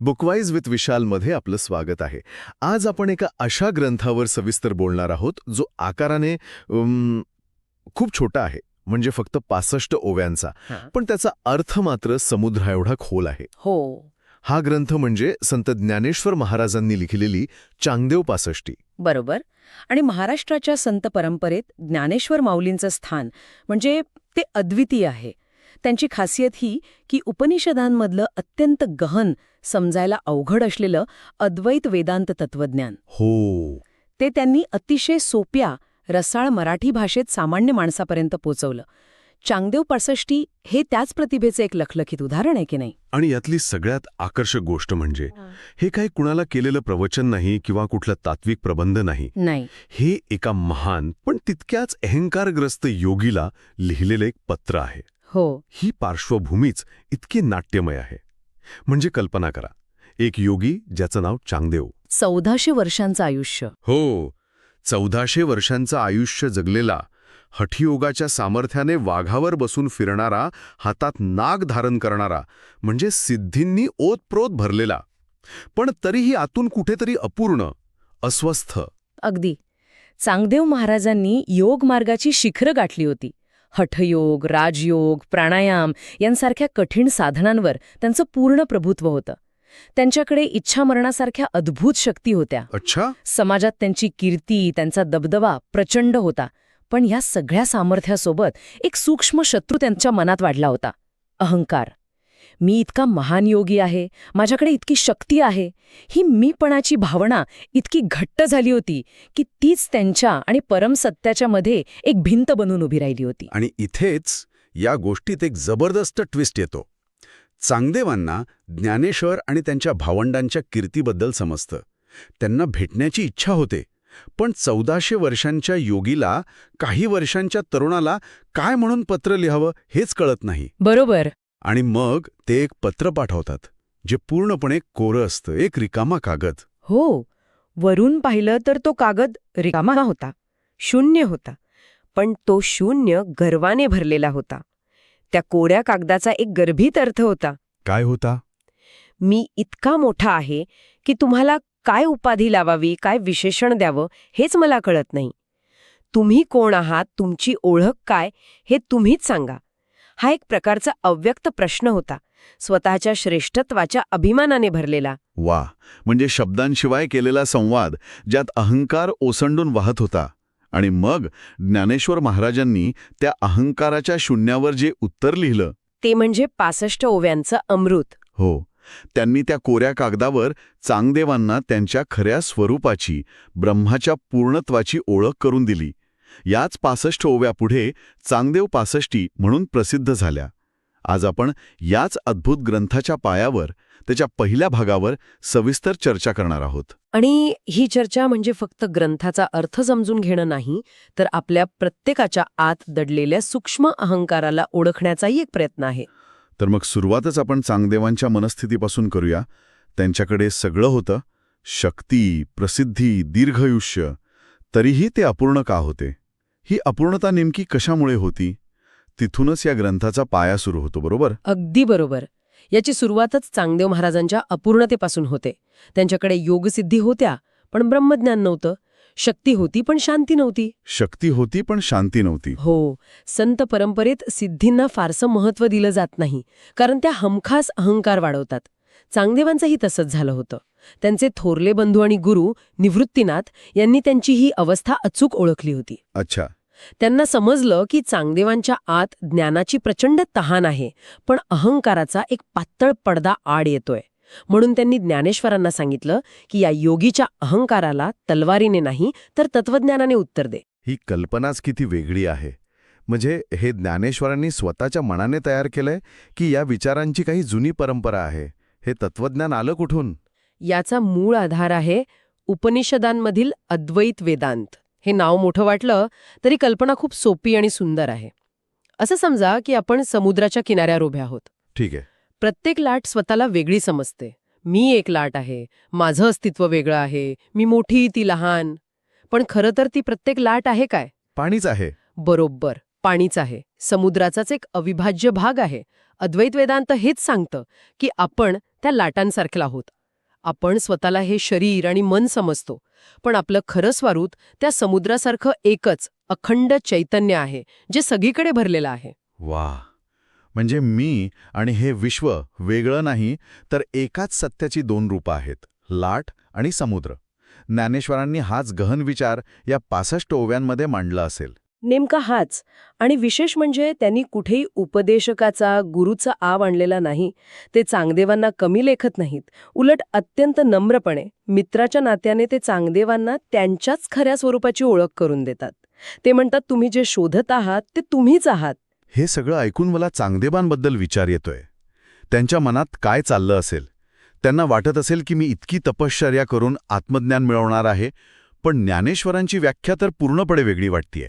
बुकवाईज with विशालमध्ये आपलं स्वागत आहे. आज आपण एका अशा ग्रंथावर सविस्तर बोलणार आहोत जो आकाराने खूप छोटा आहे, म्हणजे फक्त 65 ओव्यांचा, पण त्याचा अर्थ मात्र समुद्रा एवढा खोल आहे. हो, हा ग्रंथ म्हणजे संत ज्ञानेश्वर महाराजांनी लिहिलेली चांगदेव पासष्टी. बरोबर. आणि महाराष्ट्राच्या संत परंपरेत ज्ञानेश्वर माऊलींचं स्थान म्हणजे ते अद्वितीय आहे. त्यांची खासियत ही की उपनिषदांमधलं अत्यंत गहन, समजायला अवघड असलेलं अद्वैत वेदांत तत्वज्ञान हो, ते त्यांनी अतिशय सोप्या, रसाळ मराठी भाषेत सामान्य माणसापर्यंत पोचवलं. चांगदेव पासष्टी हे त्याच प्रतिभेचं एक लखलखीत उदाहरण आहे की नाही? आणि यातली सगळ्यात आकर्षक गोष्ट म्हणजे हे काही कुणाला केलेलं प्रवचन नाही किंवा कुठलं तात्विक प्रबंध नाही. नाही, हे एका महान पण तितक्याच अहंकारग्रस्त योगीला लिहिलेलं एक पत्र आहे. हो, ही पार्श्वभूमीच इतकी नाट्यमय आहे. म्हणजे कल्पना करा, एक योगी ज्याचं नाव चांगदेव, 1400 वर्षांचं आयुष्य. हो, 1400 वर्षांचं आयुष्य जगलेला, हठयोगाच्या सामर्थ्याने वाघावर बसून फिरणारा, हातात नाग धारण करणारा, म्हणजे सिद्धींनी ओतप्रोत भरलेला, पण तरीही आतून कुठेतरी अपूर्ण, अस्वस्थ. अगदी. चांगदेव महाराजांनी योग मार्गाची शिखरं गाठली होती. हठयोग, राजयोग, प्राणायाम यांसारख्या कठीण साधनांवर त्यांचं पूर्ण प्रभुत्व होतं. त्यांच्याकडे इच्छामरणासारख्या अद्भुत शक्ती होत्या. अच्छा, समाजात त्यांची कीर्ती, त्यांचा दबदबा प्रचंड होता. पण ह्या सगळ्या सामर्थ्यासोबत एक सूक्ष्म शत्रू त्यांच्या मनात वाढला होता, अहंकार. मी इतका महान योगी आहे, माझ्याकडे इतकी शक्ती आहे, ही मीपणाची भावना इतकी घट्ट झाली होती की तीच त्यांच्या आणि परमसत्याच्या मध्ये एक भिंत बनून उभी राहिली होती. आणि इथेच या गोष्टीत एक जबरदस्त ट्विस्ट येतो. चांगदेवांना ज्ञानेश्वर आणि त्यांच्या भावंडांच्या कीर्तीबद्दल समजतं. त्यांना भेटण्याची इच्छा होते, पण 1400 वर्षांच्या योगीला, काही वर्षांच्या तरुणाला काय म्हणून पत्र लिहावं हेच कळत नाही. बरोबर. आणि मग ते एक पत्र पाठवतात, जे पूर्णपणे कोरं असतं, एक रिकामा कागद. हो, वरून पाहिलं तर तो कागद रिकामा होता, शून्य होता. पण तो शून्य गर्वाने भरलेला होता. त्या कोऱ्या कागदाचा एक गर्भित अर्थ होता. काय होता? मी इतका मोठा आहे की तुम्हाला काय उपाधी लावावी, काय विशेषण द्यावं हेच मला कळत नाही. तुम्ही कोण आहात, तुमची ओळख काय, हे तुम्हीच सांगा. हा एक प्रकारचा अव्यक्त प्रश्न होता, स्वतःच्या श्रेष्ठत्वाच्या अभिमानाने भरलेला. वा, म्हणजे शब्दांशिवाय केलेला संवाद ज्यात अहंकार ओसंडून वाहत होता. आणि मग ज्ञानेश्वर महाराजांनी त्या अहंकाराच्या शून्यावर जे उत्तर लिहिलं, ते म्हणजे 65 ओव्यांचं अमृत. हो, त्यांनी त्या कोऱ्या कागदावर चांगदेवांना त्यांच्या खऱ्या स्वरूपाची, ब्रह्माच्या पूर्णत्वाची ओळख करून दिली. याच 65 ओव्यापुढे चांगदेव पासष्टी म्हणून प्रसिद्ध झाल्या. आज आपण याच अद्भुत ग्रंथाच्या पायावर, त्याच्या पहिल्या भागावर सविस्तर चर्चा करणार आहोत. आणि ही चर्चा म्हणजे फक्त ग्रंथाचा अर्थ समजून घेणं नाही, तर आपल्या प्रत्येकाच्या आत दडलेल्या सूक्ष्म अहंकाराला ओळखण्याचाही एक प्रयत्न आहे. तर मग सुरुवातच आपण चांगदेवांच्या मनस्थितीपासून करूया. त्यांच्याकडे सगळं होतं, शक्ती, प्रसिद्धी, दीर्घायुष्य, तरीही ते अपूर्ण का होते? ही अपूर्णता नेमकी कशामुळे होती? तिथूनच या ग्रंथाचा पाया सुरू होतो, बरोबर? अगदी बरोबर. याची सुरुवातच चांगदेव महाराजांच्या अपूर्णतेपासून होते. त्यांच्याकडे योगसिद्धी होत्या, पण ब्रह्मज्ञान नव्हतं. शक्ती होती, पण शांती नव्हती. शक्ती होती, पण शांती नव्हती. हो, संत परंपरेत सिद्धींना फारसं महत्त्व दिलं जात नाही, कारण त्या हमखास अहंकार वाढवतात. चांगदेवांचंही तसंच झालं होतं. त्यांचे थोरले बंधू आणि गुरु निवृत्तीनाथ यांनी त्यांची ही अवस्था अचूक ओळखली होती. अच्छा, त्यांना समजलं की चांगदेवांच्या आत ज्ञानाची प्रचंड तहान आहे, पण अहंकाराचा एक पातळ पडदा आड येतोय. म्हणून त्यांनी ज्ञानेश्वरांना सांगितलं की या योगीच्या अहंकाराला तलवारीने नाही, तर तत्वज्ञानाने उत्तर दे. ही कल्पनाच किती वेगळी आहे. म्हणजे हे ज्ञानेश्वरांनी स्वतःच्या मनाने तयार केलंय, की या विचारांची काही जुनी परंपरा आहे? हे तत्वज्ञान आलं कुठून? याचा मूळ आधार आहे उपनिषदांमधील अद्वैत वेदांत. हे नाव मोठं वाटलं तरी कल्पना खूप सोपी आणि सुंदर आहे. असं समजा की आपण समुद्राच्या किनाऱ्यावर उभे आहोत. ठीक आहे. प्रत्येक लाट स्वतःला वेगळी समजते. मी एक लाट आहे, माझं अस्तित्व वेगळं आहे, मी मोठी, ती लहान. पण खरं तर ती प्रत्येक लाट आहे काय? पाणीच आहे. बरोबर, पाणीच आहे. समुद्राचाच एक अविभाज्य भाग आहे. अद्वैत वेदांत हेच सांगतं की आपण त्या लाटांसारखे आहोत. आपण स्वतःला हे शरीर आणि मन समजतो, पण आपलं खरं स्वरूप त्या समुद्रासारखं एकच अखंड चैतन्य आहे, जे सगळीकडे भरलेलं आहे. वा, म्हणजे मी आणि हे विश्व वेगळं नाही, तर एकाच सत्याची दोन रूपं आहेत, लाट आणि समुद्र. ज्ञानेश्वरांनी हाच गहन विचार या 65 ओव्यांमध्ये मांडला असेल. नेमका हाच. आणि विशेष म्हणजे त्यांनी कुठेही उपदेशकाचा, गुरूचा आव आणलेला नाही. ते चांगदेवांना कमी लेखत नाहीत. उलट अत्यंत नम्रपणे, मित्राच्या नात्याने ते चांगदेवांना त्यांच्याच खऱ्या स्वरूपाची ओळख करून देतात. ते म्हणतात, तुम्ही जे शोधत आहात ते तुम्हीच आहात. हे सगळं ऐकून मला चांगदेवांबद्दल विचार येतोय. त्यांच्या मनात काय चाललं असेल? त्यांना वाटत असेल की मी इतकी तपश्चर्या करून आत्मज्ञान मिळवणार आहे, पण ज्ञानेश्वरांची व्याख्या तर पूर्णपणे वेगळी वाटतेय.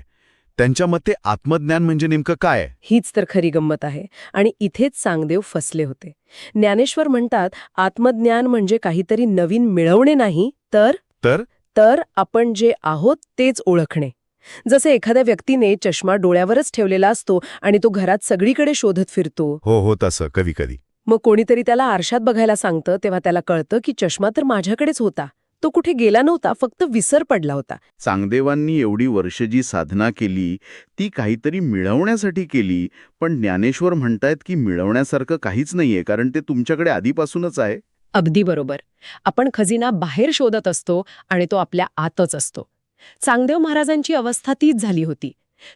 त्यांच्या मते आत्मज्ञान म्हणजे नेमकं काय? हीच तर खरी गंमत आहे. आणि इथेच चांगदेव फसले होते. ज्ञानेश्वर म्हणतात, आत्मज्ञान म्हणजे काहीतरी नवीन मिळवणे नाही, तर आपण जे आहोत तेच ओळखणे. जसे एखाद्या व्यक्तीने चष्मा डोळ्यावरच ठेवलेला असतो आणि तो घरात सगळीकडे शोधत फिरतो. हो तसं कधी कधी. मग कोणीतरी त्याला आरशात बघायला सांगतं, तेव्हा त्याला कळतं की चष्मा तर माझ्याकडेच होता. तो कुठे गेला नव्हता, फक्त विसर पडला होता. चांगदेवांनी एवढी वर्ष जी साधना केली ती काहीतरी मिळवण्यासाठी केली, पण ज्ञानेश्वर म्हणतायत की मिळवण्यासारखं काहीच नाहीये, कारण ते तुमच्याकडे आधीपासूनच आहे. अगदी बरोबर. आपण खजिना बाहेर शोधत असतो आणि तो आपल्या आतच असतो. चांगदेव महाराजांची अवस्था तीच झाली होती.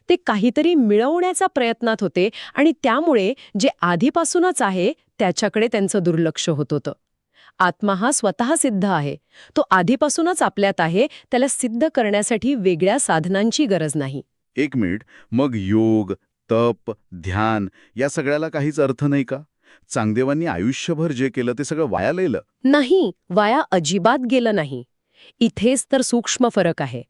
ते काहीतरी मिळवण्याच्या प्रयत्नात होते आणि त्यामुळे जे आधीपासूनच आहे त्याच्याकडे त्यांचं दुर्लक्ष होत होतं. आत्मा हा स्वतः सिद्ध आहे. तो आधीपासूनच आपल्यात आहे. त्याला सिद्ध करण्यासाठी वेगळ्या साधनांची गरज नाही. एक मिनिट, मग योग, तप, ध्यान या सगळ्याला काहीच अर्थ नाही का? चांगदेवांनी आयुष्यभर जे केलं ते सगळं वाया गेलं? नाही, वाया अजिबात गेलं नाही. इथेच तर सूक्ष्म फरक आहे.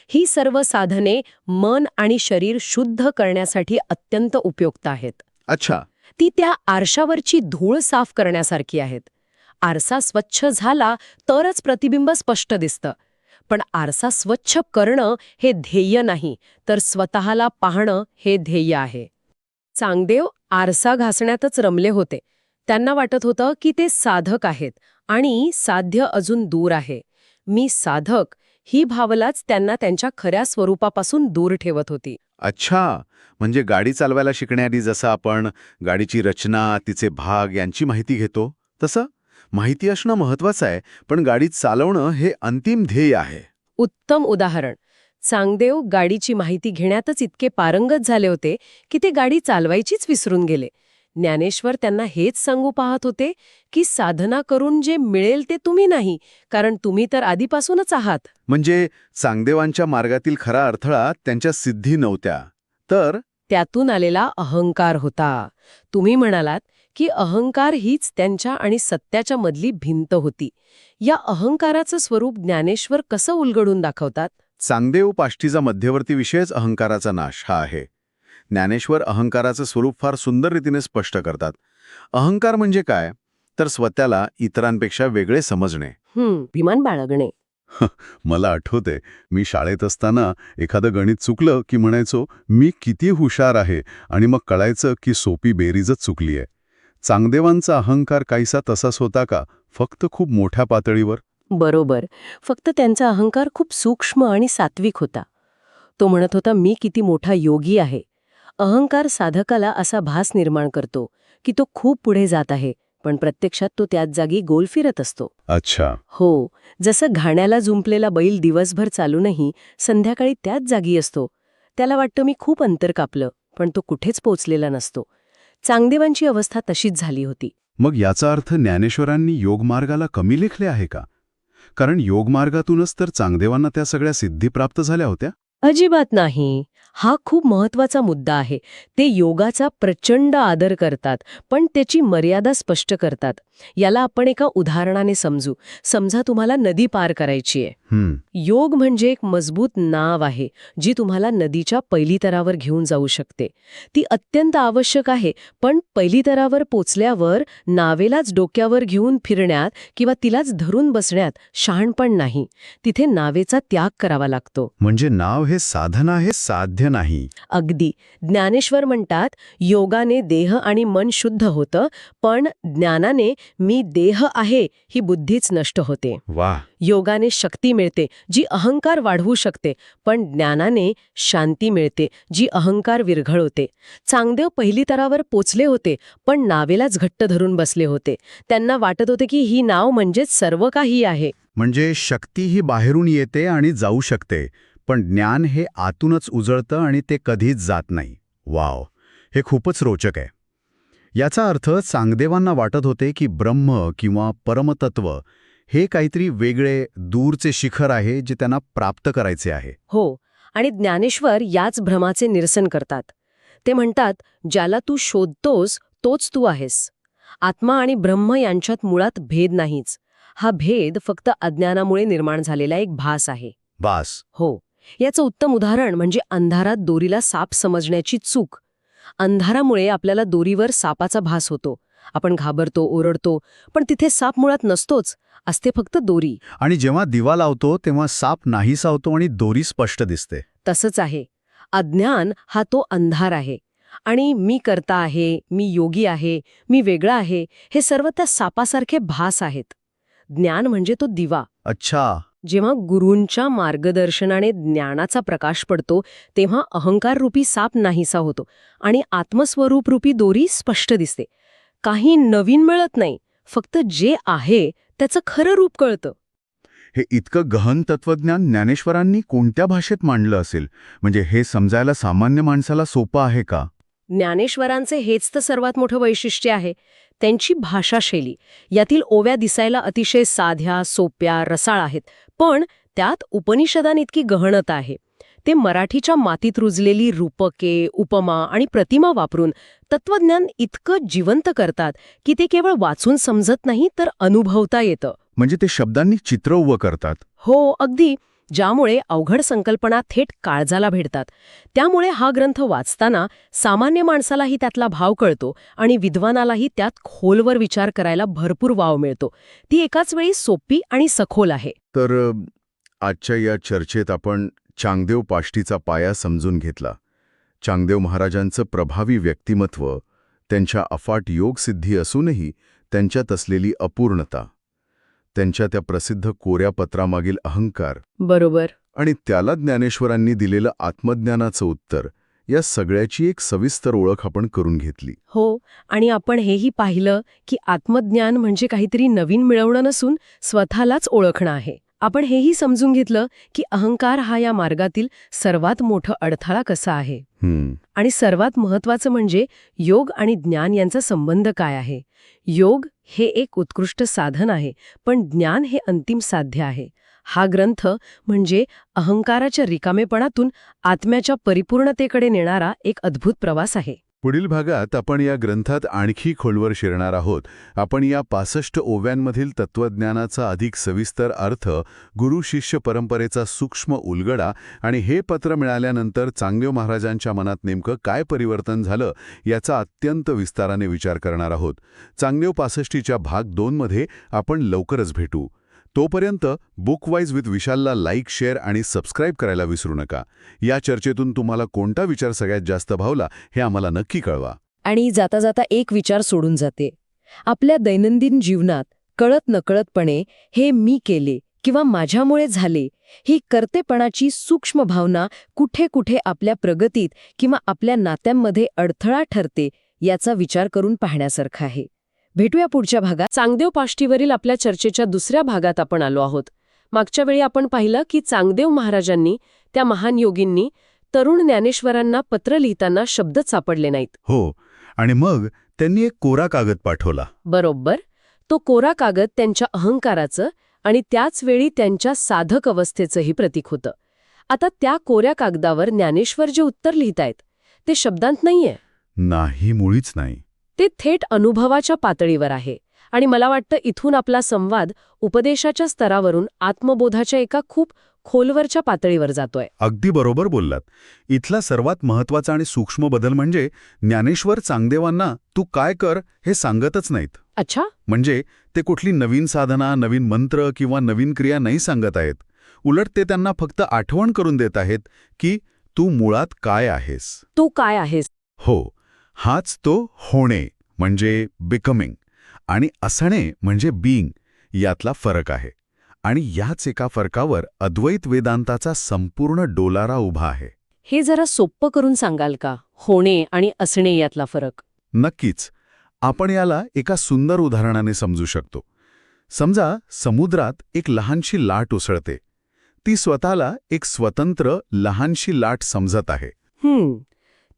ही सर्व साधने मन आणि शरीर शुद्ध करण्यासाठी अत्यंत उपयुक्त आहेत. अच्छा. ती त्या आरशावरची धूळ साफ करण्यासारखी आहेत. आरसा स्वच्छ झाला तरच प्रतिबिंब स्पष्ट दिसतं. पण आरसा स्वच्छ करणं हे ध्येय नाही, तर स्वतःला पाहणं हे ध्येय आहे. चांगदेव आरसा घासण्यातच रमले होते. त्यांना वाटत होतं की ते साधक आहेत आणि साध्य अजून दूर आहे. मी साधक ही भावनाच त्यांना त्यांच्या खऱ्या स्वरूपापासून दूर ठेवत होती. अच्छा, म्हणजे गाडी चालवायला शिकण्याआधी जसं आपण गाडीची रचना, तिचे भाग यांची माहिती घेतो, तसं माहिती असणं महत्वाचं आहे, पण गाडी चालवणं हे अंतिम ध्येय आहे. उत्तम उदाहरण. चांगदेव गाडीची माहिती घेण्यातच इतके पारंगत झाले होते की ते गाडी चालवायचीच विसरून गेले. ज्ञानेश्वर त्यांना हेच सांगू पाहत होते की साधना करून जे मिळेल ते तुम्ही नाही, कारण तुम्ही तर आधीपासूनच आहात. म्हणजे चांगदेवांच्या मार्गातील खरा अडथळा त्यांच्या सिद्धी नव्हत्या, तर त्यातून आलेला अहंकार होता. तुम्ही म्हणालात की अहंकार हीच त्यांच्या आणि सत्याच्या मधली भिंत होती. या अहंकाराचं स्वरूप ज्ञानेश्वर कसं उलगडून दाखवतात? चांगदेव पाष्टीचा मध्यवर्ती विषयच अहंकाराचा नाश हा आहे. ज्ञानेश्वर अहंकाराचं स्वरूप फार सुंदर रीतीने स्पष्ट करतात. अहंकार म्हणजे काय, तर स्वतःला इतरांपेक्षा वेगळे समजणे. विमान बाळगणे. मला आठवते, मी शाळेत असताना एखादं गणित चुकलं की म्हणायचो मी किती हुशार आहे, आणि मग कळायचं की सोपी बेरीजच चुकली आहे. चांगदेवांचा अहंकार काहीसा तसाच होता का, फक्त खूप मोठ्या पातळीवर? बरोबर. फक्त त्यांचा अहंकार खूप सूक्ष्म आणि सात्विक होता. तो म्हणत होता, मी किती मोठा योगी आहे. अहंकार साधकाला असा भास निर्माण करतो की तो खूप पुढे जात आहे, पण प्रत्यक्षात तो त्याच जागी गोल फिरत असतो. अच्छा. हो, जसं घाण्याला जुंपलेला बैल दिवसभर चालूनही संध्याकाळी त्याच जागी असतो. त्याला वाटतं मी खूप अंतर कापलं, पण तो कुठेच पोचलेला नसतो. चांगदेवांची अवस्था तशीच झाली होती. मग याचा अर्थ ज्ञानेश्वरांनी योगमार्गाला कमी लेखले आहे का? कारण योगमार्गातूनच तर चांगदेवांना त्या सगळ्या सिद्धी प्राप्त झाल्या होत्या. अजिबात नाही. हा खूप महत्वाचा मुद्दा आहे. ते योगाचा प्रचंड आदर करतात, पण त्याची मर्यादा स्पष्ट करतात. याला आपण एका उदाहरणाने समजू. समजा तुम्हाला नदी पार करायची आहे. योग म्हणजे एक मजबूत नाव आहे, जी तुम्हाला नदीच्या पहिली तरावर घेऊन जाऊ शकते. ती अत्यंत आवश्यक आहे, पण पहिली तरावर पोचल्यावर नावेलाच डोक्यावर घेऊन फिरण्यात किंवा तिलाच धरून बसण्यात शहाणपण नाही. तिथे नावेचा त्याग करावा लागतो. म्हणजे नाव हे साधन आहे, साध्य नाही. अगदी. ज्ञानेश्वर म्हणतात, योगाने देह आणि मन शुद्ध होतं, पण ज्ञानाने मी देह आहे ही बुद्धीच नष्ट होते. वा. योगाने शक्ती मिळते, जी अहंकार वाढवू शकते, पण ज्ञानाने शांती मिळते, जी अहंकार विरघळवते. चांगदेव पहिली तरावर पोचले होते, पण नावेलाच घट्ट धरून बसले होते. त्यांना वाटत होते की ही नाव म्हणजेच सर्व काही आहे. म्हणजे शक्ती ही बाहेरून येते आणि जाऊ शकते, पण ज्ञान हे आतूनच उजळतं आणि ते कधीच जात नाही. वाव, हे खूपच रोचक आहे. याचा अर्थ चांगदेवांना वाटत होते की ब्रह्म किंवा परमतत्व हे काहीतरी वेगळे, दूरचे शिखर आहे जे त्यांना प्राप्त करायचे आहे. हो, आणि ज्ञानेश्वर याच भ्रमाचे निरसन करतात. ते म्हणतात, ज्याला तू शोधतोस तोच तू आहेस. आत्मा आणि ब्रह्म यांच्यात मुळात भेद नाहीच. हा भेद फक्त अज्ञानामुळे निर्माण झालेला एक भास आहे. बास. हो, याचं उत्तम उदाहरण म्हणजे अंधारात दोरीला साप समजण्याची चूक. अंधारामुळे आपल्याला दोरीवर सापाचा भास होतो. आपण घाबरतो, ओरडतो, पण तिथे साप मुळात नसतोच, असते फक्त दोरी. आणि जेव्हा दिवा लावतो तेव्हा साप नाहीसा होतो आणि दोरी स्पष्ट दिसते. तसंच आहे. अज्ञान हा तो अंधार आहे. आणि मी कर्ता आहे, मी योगी आहे, मी वेगळा आहे, हे सर्व त्या सापासारखे भास आहेत. ज्ञान म्हणजे तो दिवा. अच्छा. जेव्हा गुरूंच्या मार्गदर्शनाने ज्ञानाचा प्रकाश पडतो, तेव्हा अहंकाररूपी साप नाहीसा होतो आणि आत्मस्वरूपरूपी दोरी स्पष्ट दिसते. काही नवीन मिळत नाही, फक्त जे आहे त्याचं खरं रूप कळतं. हे इतकं गहन तत्वज्ञान ज्ञानेश्वरांनी कोणत्या भाषेत मांडलं असेल? म्हणजे हे समजायला सामान्य माणसाला सोपं आहे का? ज्ञानेश्वरांचे हेच तर सर्वात मोठं वैशिष्ट्य आहे. त्यांची भाषाशैली. यातील ओव्या दिसायला अतिशय साध्या, सोप्या, रसाळ आहेत, पण त्यात उपनिषदांइतकी गहनता आहे. ते मराठीच्या मातीत रुजलेली रूपके, उपमा आणि प्रतिमा वापरून तत्वज्ञान इतकं जिवंत करतात की ते केवळ वाचून समजत नाही, तर अनुभवता येतं. म्हणजे ते शब्दांनी चित्र उभं करतात. हो, अगदी. ज्यामुळे अवघड संकल्पना थेट काळजाला भिडतात. त्यामुळे हा ग्रंथ वाचताना सामान्य माणसालाही त्यातला भाव कळतो आणि विद्वानालाही त्यात खोलवर विचार करायला भरपूर वाव मिळतो. ती एकाच वेळी सोपी आणि सखोल आहे. तर आजच्या या चर्चेत आपण चांगदेव पाष्टीचा पाया समजून घेतला. चांगदेव महाराजांचं प्रभावी व्यक्तिमत्व, त्यांच्या अफाट योगसिद्धी असूनही त्यांच्यात असलेली अपूर्णता, त्यांच्या त्या प्रसिद्ध कोऱ्या पत्रामागील अहंकार, बरोबर. आणि त्याला ज्ञानेश्वरांनी दिलेलं आत्मज्ञानाचं उत्तर, या सगळ्याची एक सविस्तर ओळख आपण करून घेतली. हो, आणि आपण हेही पाहिलं की आत्मज्ञान म्हणजे काहीतरी नवीन मिळवणं नसून स्वतःलाच ओळखणं आहे. आपण हेही समजून घेतलं की अहंकार हा या मार्गातील सर्वात मोठा अडथळा कसा आहे. आणि सर्वात महत्त्वाचं म्हणजे योग आणि ज्ञान यांचा संबंध काय आहे. योग हे एक उत्कृष्ट साधन आहे, पण ज्ञान हे अंतिम साध्य आहे. हा ग्रंथ म्हणजे अहंकाराच्या रिकामेपणातून आत्म्याच्या परिपूर्णतेकडे नेणारा एक अद्भुत प्रवास आहे. पुढील भागात आपण या ग्रंथात आणखी खोलवर शिरणार आहोत. आपण या 65 ओव्यांमधील तत्वज्ञानाचा अधिक सविस्तर अर्थ, गुरु-शिष्य परंपरेचा सूक्ष्म उलगडा आणि हे पत्र मिळाल्यानंतर चांगदेव महाराजांच्या मनात नेमकं काय परिवर्तन झालं याचा अत्यंत विस्ताराने विचार करणार आहोत. चांगदेव 65च्या भाग 2 मध्ये आपण लवकरच भेटू. तोपर्यंत बुकवाईज विथ विशालला लाईक, शेअर आणि सबस्क्राईब करायला विसरू नका. या चर्चेतून तुम्हाला कोणता विचार सगळ्यात जास्त भावला हे आम्हाला नक्की कळवा. आणि जाता जाता एक विचार सोडून जाते. आपल्या दैनंदिन जीवनात कळत नकळतपणे हे मी केले किंवा माझ्यामुळे झाले ही कर्तेपणाची सूक्ष्म भावना कुठे कुठे आपल्या प्रगतीत किंवा आपल्या नात्यांमध्ये अडथळा ठरते, याचा विचार करून पाहण्यासारखा आहे. भेटूया पुढच्या भागात. चांगदेव पाष्टीवरील आपल्या चर्चेच्या दुसऱ्या भागात आपण आलो आहोत. मागच्या वेळी आपण पाहिलं की चांगदेव महाराजांनी, त्या महान योगींनी, तरुण ज्ञानेश्वरांना पत्र लिहिताना शब्दच सापडले नाहीत. हो, आणि मग त्यांनी एक कोरा कागद पाठवला. बरोबर. तो कोरा कागद त्यांच्या अहंकाराचं आणि त्याच वेळी त्यांच्या साधक अवस्थेचंही प्रतीक होतं. आता त्या कोऱ्या कागदावर ज्ञानेश्वर जे उत्तर लिहितायत ते शब्दांत नाहीये. नाही, मुळीच नाही. ते थेट अनुभवाच्या पातळीवर आहे. आणि मला वाटतं इथून आपला संवाद उपदेशाच्या स्तरावरून आत्मबोधाच्या एका खूप खोलवरच्या पातळीवर जातोय. अगदी बरोबर बोललात. इथला सर्वात महत्त्वाचा आणि सूक्ष्म बदल म्हणजे ज्ञानेश्वर चांगदेवांना तू काय कर हे सांगतच नाहीत. अच्छा. म्हणजे ते कुठली नवीन साधना, नवीन मंत्र किंवा नवीन क्रिया नाही सांगत आहेत. उलट ते त्यांना फक्त आठवण करून देत आहेत की तू मुळात काय आहेस. तू काय आहेस? हो, हाच तो होणे म्हणजे बिकमिंग आणि असणे म्हणजे बीइंग यातला फरक आहे. आणि याच एका फरकावर अद्वैत वेदांताचा संपूर्ण डोलारा उभा आहे. हे जरा सोप्पं करून सांगाल का, होणे आणि असणे यातला फरक? नक्कीच. आपण याला एका सुंदर उदाहरणाने समजू शकतो. समजा समुद्रात एक लहानशी लाट उसळते. ती स्वतःला एक स्वतंत्र लहानशी लाट समजत आहे.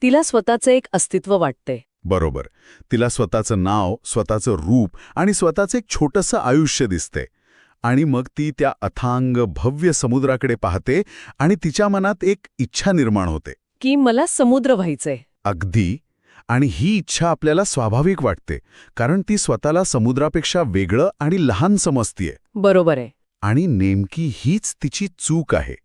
तिला स्वतःचं एक अस्तित्व वाटते. बरोबर. तिला स्वतःचं नाव, स्वतःचं रूप आणि स्वतःचं एक छोटंसं आयुष्य दिसते. आणि मग ती त्या अथांग भव्य समुद्राकडे पाहते आणि तिच्या मनात एक इच्छा निर्माण होते की मला समुद्र व्हायचंय. अगदी. आणि ही इच्छा आपल्याला स्वाभाविक वाटते, कारण ती स्वतःला समुद्रापेक्षा वेगळं आणि लहान समजतीये. बरोबर आहे. आणि नेमकी हीच तिची चूक आहे.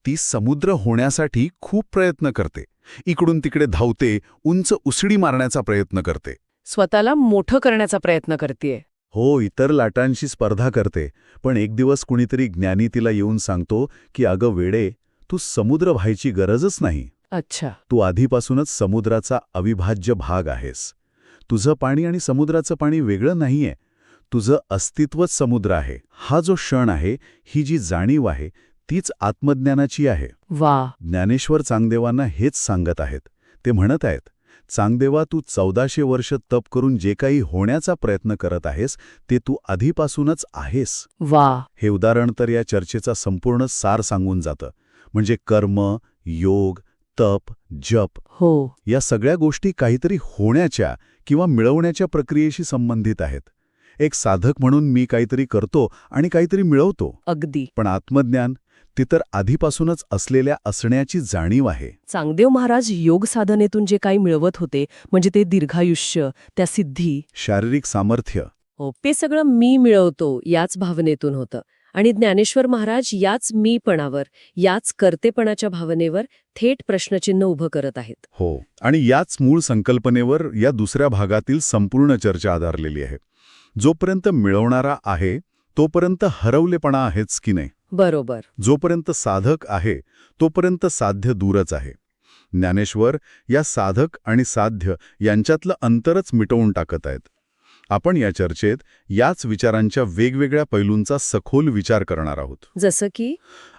ती समुद्र होण्यासाठी खूप प्रयत्न करते. इकडून तिकडे धावते, उंच उसडी मारण्याचा प्रयत्न करते. स्वतःला मोठं करण्याचा प्रयत्न करतेय. हो, इतर लाटांशी स्पर्धा करते. पण एक दिवस कुणीतरी ज्ञानी तिला येऊन सांगतो की अगं वेडे, तू समुद्र व्हायची गरजच नाही. अच्छा. तू आधीपासूनच समुद्राचा अविभाज्य भाग आहेस. तुझं पाणी आणि समुद्राचं पाणी वेगळं नाहीये. तुझं अस्तित्वच समुद्र आहे. हा जो क्षण आहे, ही जी जाणीव आहे, तीच आत्मज्ञानाची आहे. वा. ज्ञानेश्वर चांगदेवांना हेच सांगत आहेत. ते म्हणत आहेत, चांगदेवा, तू 1400 वर्ष तप करून जे काही होण्याचा प्रयत्न करत आहेस ते तू आधीपासूनच आहेस. वा. हे उदाहरण तर या चर्चेचा संपूर्ण सार सांगून जातं. म्हणजे कर्म, योग, तप, जप हो. या सगळ्या गोष्टी काहीतरी होण्याच्या किंवा मिळवण्याच्या प्रक्रियेशी संबंधित आहेत. एक साधक म्हणून मी काहीतरी करतो आणि काहीतरी मिळवतो. अगदी. पण आत्मज्ञान ती तर आधीपासूनच असलेल्या असण्याची जाणीव आहे. चांगदेव महाराज योग साधनेतून जे काही मिळवत होते, म्हणजे ते दीर्घायुष्य, त्या सिद्धी, शारीरिक सामर्थ्य, ते सगळं मी मिळवतो याच भावनेतून होतं. आणि ज्ञानेश्वर महाराज याच मीपणावर, याच कर्तेपणाच्या भावनेवर थेट प्रश्नचिन्ह उभं करत आहेत. हो. आणि याच मूळ संकल्पनेवर या दुसऱ्या भागातील संपूर्ण चर्चा आधारलेली आहे. जोपर्यंत मिळवणारा आहे तोपर्यंत हरवलेपणा आहेच की नाही. बरोबर. जोपर्यंत साधक आहे तोपर्यंत साध्य दूरच आहे. ज्ञानेश्वर या साधक आणि साध्य यांच्यातलं अंतरच मिटवून टाकत आहेत. आपण या चर्चेत याच विचारांच्या वेगवेगळ्या पैलूंचा सखोल विचार करणार आहोत. जसं की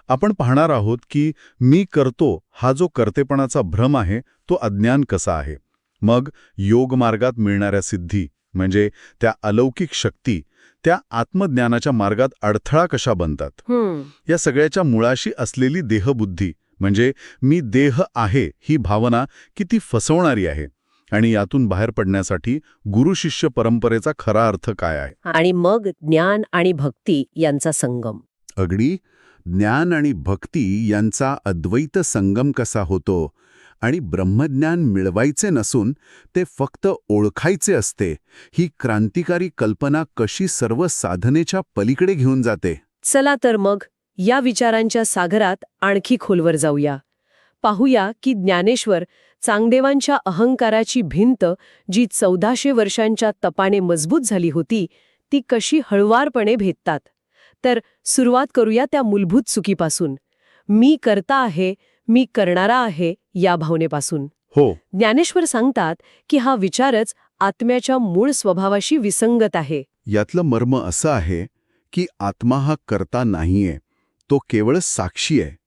आपण पाहणार आहोत की मी करतो हा जो कर्तेपणाचा भ्रम आहे तो अज्ञान कसा आहे. मग योग मार्गात मिळणाऱ्या सिद्धी म्हणजे त्या अलौकिक शक्ती त्या आत्मज्ञानाच्या मार्गात अडथळा कशा बनतात. या सगळ्याच्या मुळाशी असलेली देहबुद्धी म्हणजे मी देह आहे ही भावना किती फसवणारी आहे आणि यातून बाहेर पडण्यासाठी गुरु-शिष्य परंपरेचा खरा अर्थ काय आहे. आणि मग ज्ञान आणि भक्ती यांचा संगम. अगदी. ज्ञान आणि भक्ती यांचा अद्वैत संगम कसा होतो आणि ब्रह्मज्ञान मिळवायचे नसून ते फक्त ओळखायचे असते, ही क्रांतिकारी कल्पना कशी सर्व साधनेच्या पलीकडे घेऊन जाते. चला तर मग या विचारांच्या सागरात आणखी खोलवर जाऊया. पाहूया की ज्ञानेश्वर चांगदेवांच्या अहंकाराची भिंत जी 1400 वर्षांच्या तपाने मजबूत झाली होती ती कशी हळुवारपणे भेदतात. तर सुरुवात करूया त्या मूलभूत चुकीपासून. मी करता आहे, मी करणारा आहे या भावनेपासून. हो. ज्ञानेश्वर सांगतात की हा विचारच आत्म्याच्या मूळ स्वभावाशी विसंगत आहे. यातलं मर्म असं आहे की आत्मा हा करता नाहीये, तो केवळ साक्षी आहे.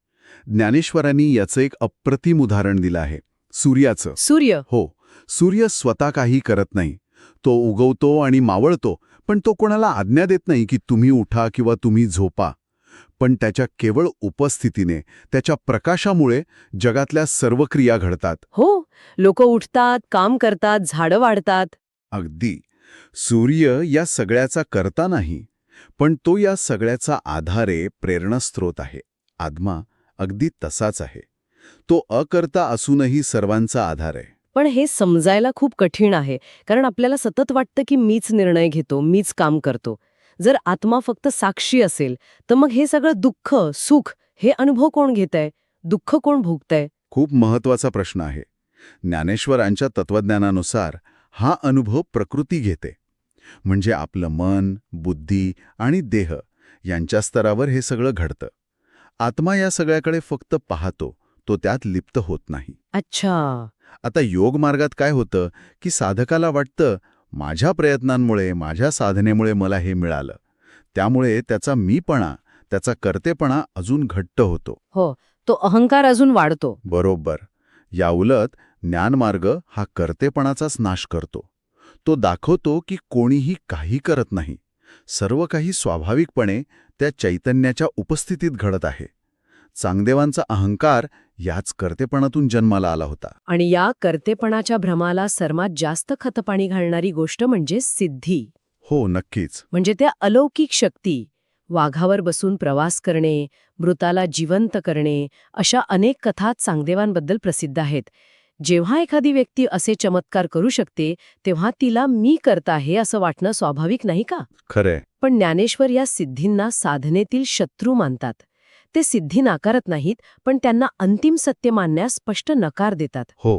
ज्ञानेश्वरांनी याचं एक अप्रतिम उदाहरण दिलं आहे, सूर्याचं. सूर्य. हो. सूर्य स्वतः काही करत नाही. तो उगवतो आणि मावळतो, पण तो कोणाला आज्ञा देत नाही की तुम्ही उठा किंवा तुम्ही झोपा. पण त्याच्या केवळ उपस्थितीने, त्याच्या प्रकाशामुळे जगातल्या सर्व क्रिया घडतात. हो. लोक उठतात, काम करतात, झाडं वाढतात. अगदी. सूर्य या सगळ्याचा करता नाही, पण तो या सगळ्याचा आधारे प्रेरणास्रोत आहे. आत्मा अगदी तसाच आहे. तो अकर्ता असूनही सर्वांचा आधार आहे. पण हे समजायला खूप कठीण आहे, कारण आपल्याला सतत वाटतं की मीच निर्णय घेतो, मीच काम करतो. जर आत्मा फक्त साक्षी असेल तर मग हे सगळं दुःख, सुख हे अनुभव कोण घेतंय, दुःख कोण भोगतंय? खूप महत्वाचा प्रश्न आहे. ज्ञानेश्वरांच्या तत्वज्ञानानुसार हा अनुभव प्रकृती घेते. म्हणजे आपलं मन, बुद्धी आणि देह यांच्या स्तरावर हे सगळं घडतं. आत्मा या सगळ्याकडे फक्त पाहतो, तो त्यात लिप्त होत नाही. अच्छा. आता योग मार्गात काय होतं की साधकाला वाटतं माझ्या प्रयत्नांमुळे, माझ्या साधनेमुळे मला हे मिळालं. त्यामुळे त्याचा मीपणा, त्याचा कर्तेपणा अजून घट्ट होतो. हो, तो अहंकार अजून वाढतो. बरोबर. याउलट ज्ञानमार्ग हा कर्तेपणाचाच नाश करतो. तो दाखवतो की कोणीही काही करत नाही. सर्व काही स्वाभाविकपणे त्या चैतन्याच्या उपस्थितीत घडत आहे. चांगदेवांचा अहंकार याच कर्तेपणातून जन्माला आला होता. आणि या कर्तेपणाच्या भ्रमाला सर्वात जास्त खतपाणी घालणारी गोष्ट म्हणजे सिद्धी. हो, नक्कीच. म्हणजे त्या अलौकिक शक्ती, वाघावर बसून प्रवास करणे, मृताला जिवंत करणे, अशा अनेक कथा चांगदेवांबद्दल प्रसिद्ध आहेत. जेव्हा एखादी व्यक्ती असे चमत्कार करू शकते, तेव्हा तिला मी करत आहे असं वाटणं स्वाभाविक नाही का? खरंय. पण ज्ञानेश्वर या सिद्धींना साधनेतील शत्रू मानतात. ते सिद्धी नाकारत नाहीत, पण त्यांना अंतिम सत्य मानण्यास स्पष्ट नकार देतात. हो,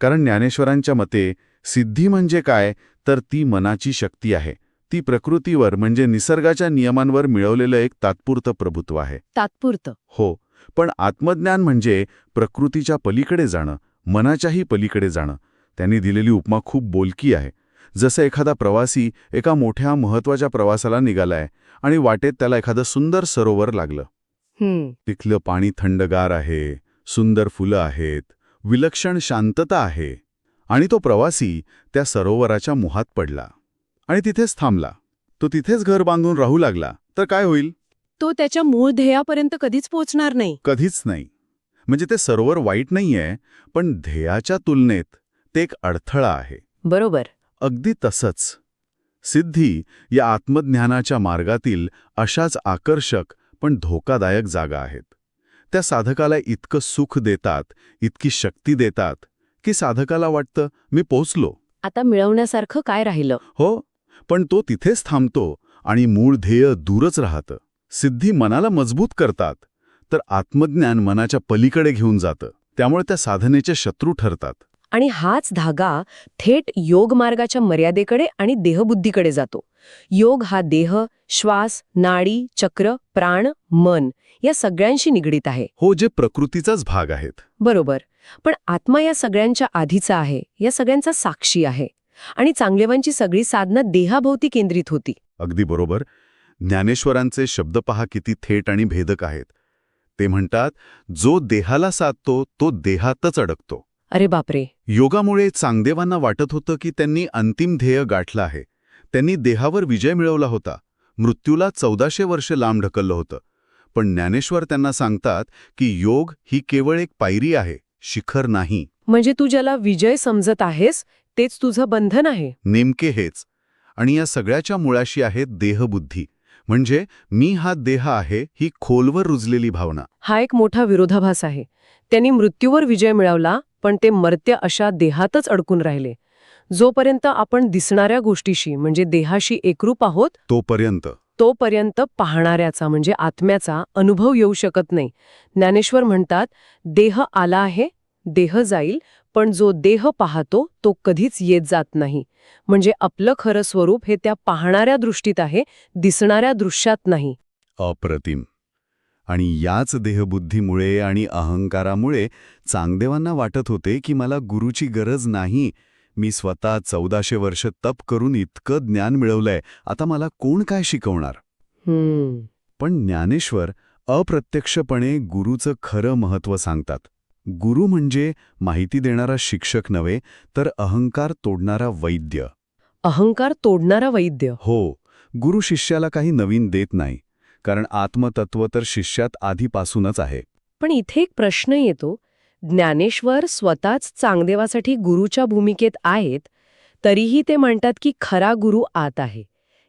कारण ज्ञानेश्वरांच्या मते सिद्धी म्हणजे काय, तर ती मनाची शक्ती आहे. ती प्रकृतीवर म्हणजे निसर्गाच्या नियमांवर मिळवलेलं एक तात्पुरतं प्रभुत्व आहे. तात्पुरतं. हो, पण आत्मज्ञान म्हणजे प्रकृतीच्या पलीकडे जाणं, मनाच्याही पलीकडे जाणं. त्यांनी दिलेली उपमा खूप बोलकी आहे. जसं एखादा प्रवासी एका मोठ्या महत्वाच्या प्रवासाला निघालाय आणि वाटेत त्याला एखादं सुंदर सरोवर लागलं. तिथलं पाणी थंडगार आहे, सुंदर फुलं आहेत, विलक्षण शांतता आहे. आणि तो प्रवासी त्या सरोवराच्या मुहात पडला आणि तिथेच थांबला. तो तिथेच घर बांधून राहू लागला, तर काय होईल? तो त्याच्या मूळ ध्येयापर्यंत कधीच पोहोचणार नाही. कधीच नाही. म्हणजे ते सरोवर वाईट नाहीये, पण ध्येयाच्या तुलनेत ते एक अडथळा आहे. बरोबर. अगदी तसंच सिद्धी या आत्मज्ञानाच्या मार्गातील अशाच आकर्षक पण धोकादायक जागा आहेत. त्या साधकाला इतकं सुख देतात, इतकी शक्ती देतात, की साधकाला वाटतं मी पोचलो. आता मिळवण्यासारखं काय राहिलं? हो, पण तो तिथेच थांबतो आणि मूळ ध्येय दूरच राहतं. सिद्धी मनाला मजबूत करतात, तर आत्मज्ञान मनाच्या पलीकडे घेऊन जातं. त्यामुळे त्या साधनेचे शत्रू ठरतात. आणि हाच धागा थेट योग मार्गाच्या मर्यादेकडे आणि देहबुद्धीकडे जातो. योग हा देह, श्वास, नाडी, चक्र, प्राण, मन या सगळ्यांशी निगडीत आहे. हो, जे प्रकृतीचाच भाग आहेत. बरोबर. पण आत्मा या सगळ्यांच्या आधीचा आहे, या सगळ्यांचा साक्षी आहे. आणि चांगदेवांची सगळी साधना देहाभोवती केंद्रित होती. अगदी बरोबर. ज्ञानेश्वरांचे शब्द पहा किती थेट आणि भेदक आहेत. ते म्हणतात, जो देहाला साधतो तो देहातच अडकतो. अरे बापरे. योगामुळे चांगदेवांना वाटत होतं की त्यांनी अंतिम ध्येय गाठलं आहे. त्यांनी देहावर विजय मिळवला होता, मृत्यूला 1400 वर्ष लांब ढकललं होतं. पण ज्ञानेश्वर त्यांना सांगतात की योग ही केवळ एक पायरी आहे, शिखर नाही. म्हणजे तू ज्याला विजय समजत आहेस तेच तुझं बंधन आहे. नेमके हेच. आणि या सगळ्याच्या मुळाशी आहे देहबुद्धी, म्हणजे मी हा देह आहे ही खोलवर रुजलेली भावना. हा एक मोठा विरोधाभास आहे. त्यांनी मृत्यूवर विजय मिळवला, पण ते मर्त्य अशा देहातच अडकून राहिले. जोपर्यंत आपण दिसणाऱ्या गोष्टीशी म्हणजे देहाशी एकरूप आहोत तोपर्यंत पाहणाऱ्याचा म्हणजे आत्म्याचा अनुभव येऊ शकत नाही. ज्ञानेश्वर म्हणतात, देह आला आहे, देह जाईल, पण जो देह पाहतो तो कधीच येत जात नाही. म्हणजे आपलं खरं स्वरूप हे त्या पाहणाऱ्या दृष्टीत आहे, दिसणाऱ्या दृश्यात नाही. अप्रतिम. आणि याच देहबुद्धीमुळे आणि अहंकारामुळे चांगदेवांना वाटत होते की मला गुरुची गरज नाही. मी स्वतः 1400 वर्ष तप करून इतकं ज्ञान मिळवलंय, आता मला कोण काय शिकवणार? पण ज्ञानेश्वर अप्रत्यक्षपणे गुरुचं खरं महत्त्व सांगतात. गुरु म्हणजे माहिती देणारा शिक्षक नव्हे, तर अहंकार तोडणारा वैद्य. अहंकार तोडणारा वैद्य. हो, गुरु शिष्याला काही नवीन देत नाही, कारण आत्मतत्व तर शिष्यात आधीपासूनच आहे. पण इथे एक प्रश्न येतो. ज्ञानेश्वर स्वतःच चांगदेवासाठी गुरुच्या भूमिकेत आहेत, तरीही ते म्हणतात की खरा गुरु आत आहे.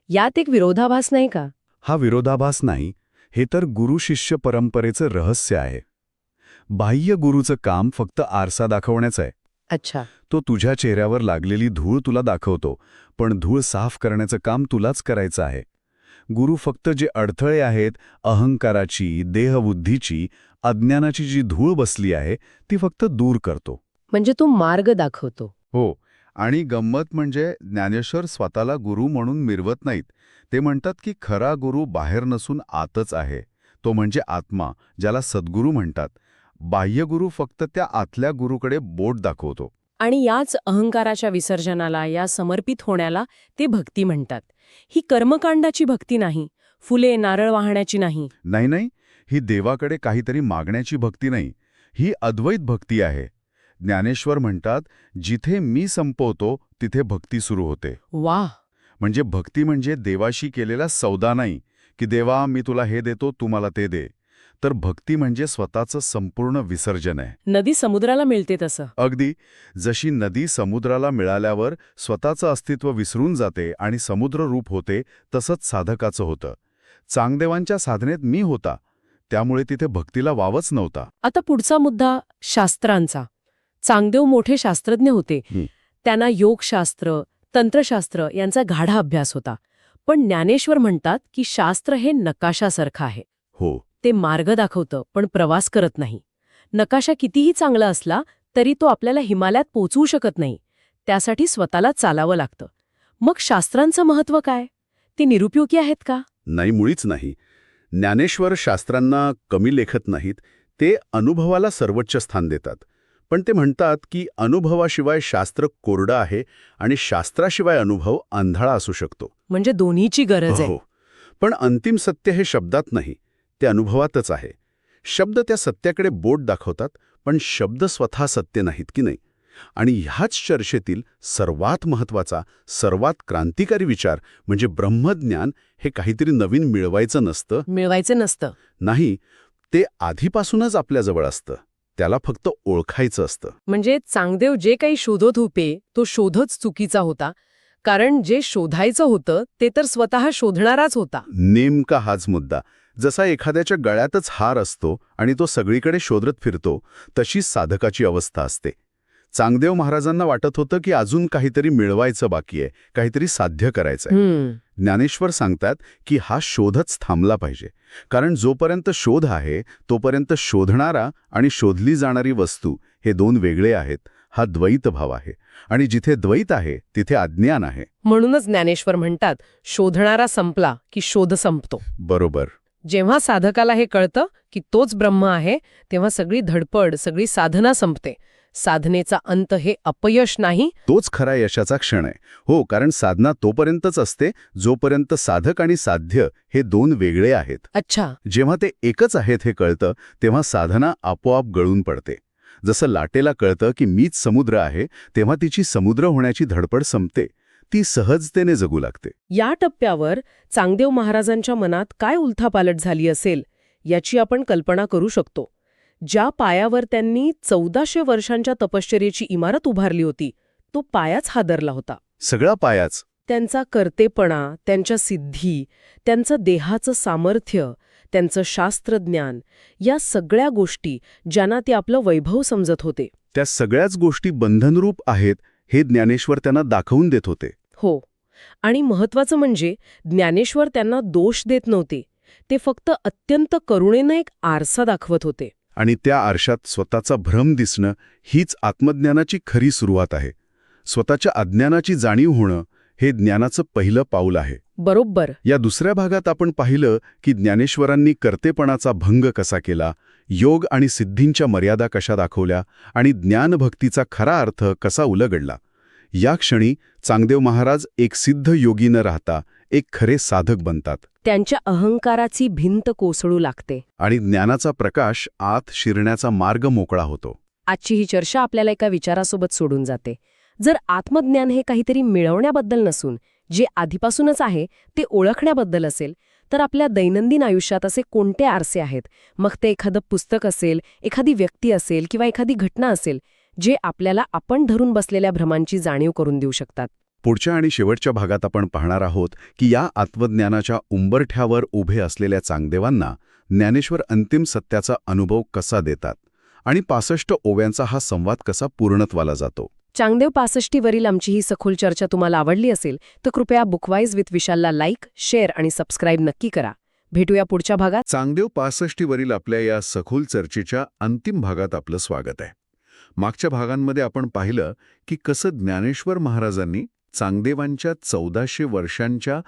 यात एक विरोधाभास नाही का? हा विरोधाभास नाही, हे तर गुरु-शिष्य परंपरेचं रहस्य आहे. बाह्य गुरुचं काम फक्त आरसा दाखवण्याचं आहे. अच्छा. तो तुझ्या चेहऱ्यावर लागलेली धूळ तुला दाखवतो, पण धूळ साफ करण्याचं काम तुलाच करायचं आहे. गुरु फक्त जे अडथळे आहेत, अहंकाराची, देहबुद्धीची, अज्ञानाची जी धूळ बसली आहे ती फक्त दूर करतो. म्हणजे तो मार्ग दाखवतो. हो, आणि गंमत म्हणजे ज्ञानेश्वर स्वतःला गुरु म्हणून मिरवत नाहीत. ते म्हणतात की खरा गुरु बाहेर नसून आतच आहे. तो म्हणजे आत्मा, ज्याला सद्गुरू म्हणतात. बाह्यगुरू फक्त त्या आतल्या गुरूकडे बोट दाखवतो. आणि याच अहंकाराच्या विसर्जनाला, या समर्पित होण्याला ते भक्ती म्हणतात. ही कर्मकांडाची भक्ती नाही, फुले नारळ वाहण्याची नाही. नाही नाही, ही देवाकडे काहीतरी मागण्याची भक्ती नाही, ही अद्वैत भक्ती आहे. ज्ञानेश्वर म्हणतात, जिथे मी संपवतो तिथे भक्ती सुरू होते. वाह! म्हणजे भक्ती म्हणजे देवाशी केलेला सौदा नाही, की देवा मी तुला हे देतो तू मला ते दे. तर भक्ती म्हणजे स्वतःचं संपूर्ण विसर्जन आहे. नदी समुद्राला मिळते तसं. अगदी जशी नदी समुद्राला मिळाल्यावर स्वतःचं अस्तित्व विसरून जाते आणि समुद्र रूप होते, तसंच साधकाचं होतं. चांगदेवांच्या साधनेत मी होता, त्यामुळे तिथे भक्तीला वावच नव्हता. आता पुढचा मुद्दा शास्त्रांचा. चांगदेव मोठे शास्त्रज्ञ होते. त्यांना योगशास्त्र, तंत्रशास्त्र यांचा गाढा अभ्यास होता. पण ज्ञानेश्वर म्हणतात की शास्त्र हे नकाशासारखं आहे. हो, ते मार्ग दाखवतं पण प्रवास करत नाही. नकाशा कितीही चांगला असला तरी तो आपल्याला हिमालयात पोचवू शकत नाही. त्यासाठी स्वतःला चालावं लागतं. मग शास्त्रांचं महत्त्व काय? ते निरुपयोगी आहेत का? नाही, मुळीच नाही. ज्ञानेश्वर शास्त्रांना कमी लेखत नाहीत, ते अनुभवाला सर्वोच्च स्थान देतात. पण ते म्हणतात की अनुभवाशिवाय शास्त्र कोरडं आहे आणि शास्त्राशिवाय अनुभव आंधळा असू शकतो. म्हणजे दोन्हीची गरज आहे. हो, पण अंतिम सत्य हे शब्दात नाही, ते अनुभवातच आहे. शब्द त्या सत्याकडे बोट दाखवतात, पण शब्द स्वतः सत्य नाहीत की नाही. आणि ह्याच चर्चेतील सर्वात महत्त्वाचा, सर्वात क्रांतिकारी विचार म्हणजे ब्रह्मज्ञान हे काहीतरी नवीन मिळवायचं नसतं. मिळवायचं नसतं. नाही, ते आधीपासूनच आपल्याजवळ असतं. त्याला फक्त ओळखायचं असतं. म्हणजे चांगदेव जे काही शोधत होते तो शोधच चुकीचा होता. कारण जे शोधायचं होतं ते तर स्वतः शोधणाराच होता. नेमका हाच मुद्दा. जसा एखाद्याच्या गळ्यातच हार असतो आणि तो सगळीकडे शोधत फिरतो, तशीच साधकाची अवस्था असते. चांगदेव महाराजांना वाटत होतं की अजून काहीतरी मिळवायचं बाकी आहे, काहीतरी साध्य करायचंय. ज्ञानेश्वर सांगतात की हा शोधच थांबला पाहिजे. कारण जोपर्यंत शोध आहे तोपर्यंत शोधणारा आणि शोधली जाणारी वस्तू हे दोन वेगळे आहेत. हा द्वैत भाव आहे. आणि जिथे द्वैत आहे तिथे अज्ञान आहे. म्हणूनच ज्ञानेश्वर म्हणतात, शोधणारा संपला की शोध संपतो. बरोबर. जेव्हा साधकाला हे कळतं की तोच ब्रह्म आहे, तेव्हा सगळी धडपड, सगळी साधना संपते. साधनेचा अंत हे अपयश नाही, तोच खरा यशाचा क्षण आहे. हो, कारण साधना तोपर्यंतच असते जोपर्यंत साधक आणि साध्य हे दोन वेगळे आहेत. अच्छा, जेव्हा ते एकच आहेत हे कळतं, तेव्हा साधना आपोआप गळून पडते. जसं लाटेला कळतं की मीच समुद्र आहे, तेव्हा तिची समुद्र होण्याची धडपड संपते. ती सहजतेने जगू लागते. या टप्प्यावर चांगदेव महाराजांच्या मनात काय उलथापालट झाली असेल याची आपण कल्पना करू शकतो. ज्या पायावर त्यांनी 1400 वर्षांच्या तपश्चर्येची इमारत उभारली होती, तो पायाच हादरला होता. सगळा पायाच. त्यांचा कर्तेपणा, त्यांच्या सिद्धी, त्यांचं देहाचं सामर्थ्य, त्यांचं शास्त्रज्ञान, या सगळ्या गोष्टी ज्यांना ते आपलं वैभव समजत होते. त्या सगळ्याच गोष्टी बंधनरूप आहेत हे ज्ञानेश्वर त्यांना दाखवून देत होते. हो, आणि महत्वाचं म्हणजे ज्ञानेश्वर त्यांना दोष देत नव्हते. ते फक्त अत्यंत करुणेनं एक आरसा दाखवत होते. आणि त्या आरशात स्वतःचा भ्रम दिसणं हीच आत्मज्ञानाची खरी सुरुवात आहे. स्वतःच्या अज्ञानाची जाणीव होणं हे ज्ञानाचं पहिलं पाऊल आहे. बरोबर. या दुसऱ्या भागात आपण पाहिलं की ज्ञानेश्वरांनी कर्तेपणाचा भंग कसा केला, योग आणि सिद्धींच्या मर्यादा कशा दाखवल्या आणि ज्ञानभक्तीचा खरा अर्थ कसा उलगडला. या क्षणी चांगदेव महाराज एक सिद्ध योगी न राहता एक खरे साधक बनतात. त्यांच्या अहंकाराची भिंत कोसळू लागते आणि ज्ञानाचा प्रकाश आत शिरण्याचा मार्ग मोकळा होतो. आजची ही चर्चा आपल्याला एका विचारासोबत सोडून जाते. जर आत्मज्ञान हे काहीतरी मिळवण्याबद्दल नसून जे आधीपासूनच आहे ते ओळखण्याबद्दल असेल, तर आपल्या दैनंदिन आयुष्यात असे कोणते आरसे आहेत, मग ते एखादं पुस्तक असेल, एखादी व्यक्ती असेल किंवा एखादी घटना असेल, जे आपल्याला आपण धरून बसलेल्या भ्रमांची जाणीव करून देऊ शकतात. पुढच्या आणि शेवटच्या भागात आपण पाहणार आहोत की या आत्मज्ञानाच्या उंबरठ्यावर उभे असलेल्या चांगदेवांना ज्ञानेश्वर अंतिम सत्याचा अनुभव कसा देतात आणि 65 ओव्यांचा हा संवाद कसा पूर्णत्वाला जातो. चांगदेव 65 वरील आमची ही सखोल चर्चा तुम्हाला आवडली असेल तर कृपया बुकवाईज विथ विशालला लाईक, शेअर आणि सबस्क्राईब नक्की करा. भेटूया पुढच्या भागात. चांगदेव 65 वरील आपल्या या सखोल चर्चेच्या अंतिम भागात आपलं स्वागत आहे. मागच्या भागांमध्ये आपण पाहिलं की कसं ज्ञानेश्वर महाराजांनी चांगदेवांच्या 1400 वर्षांच्या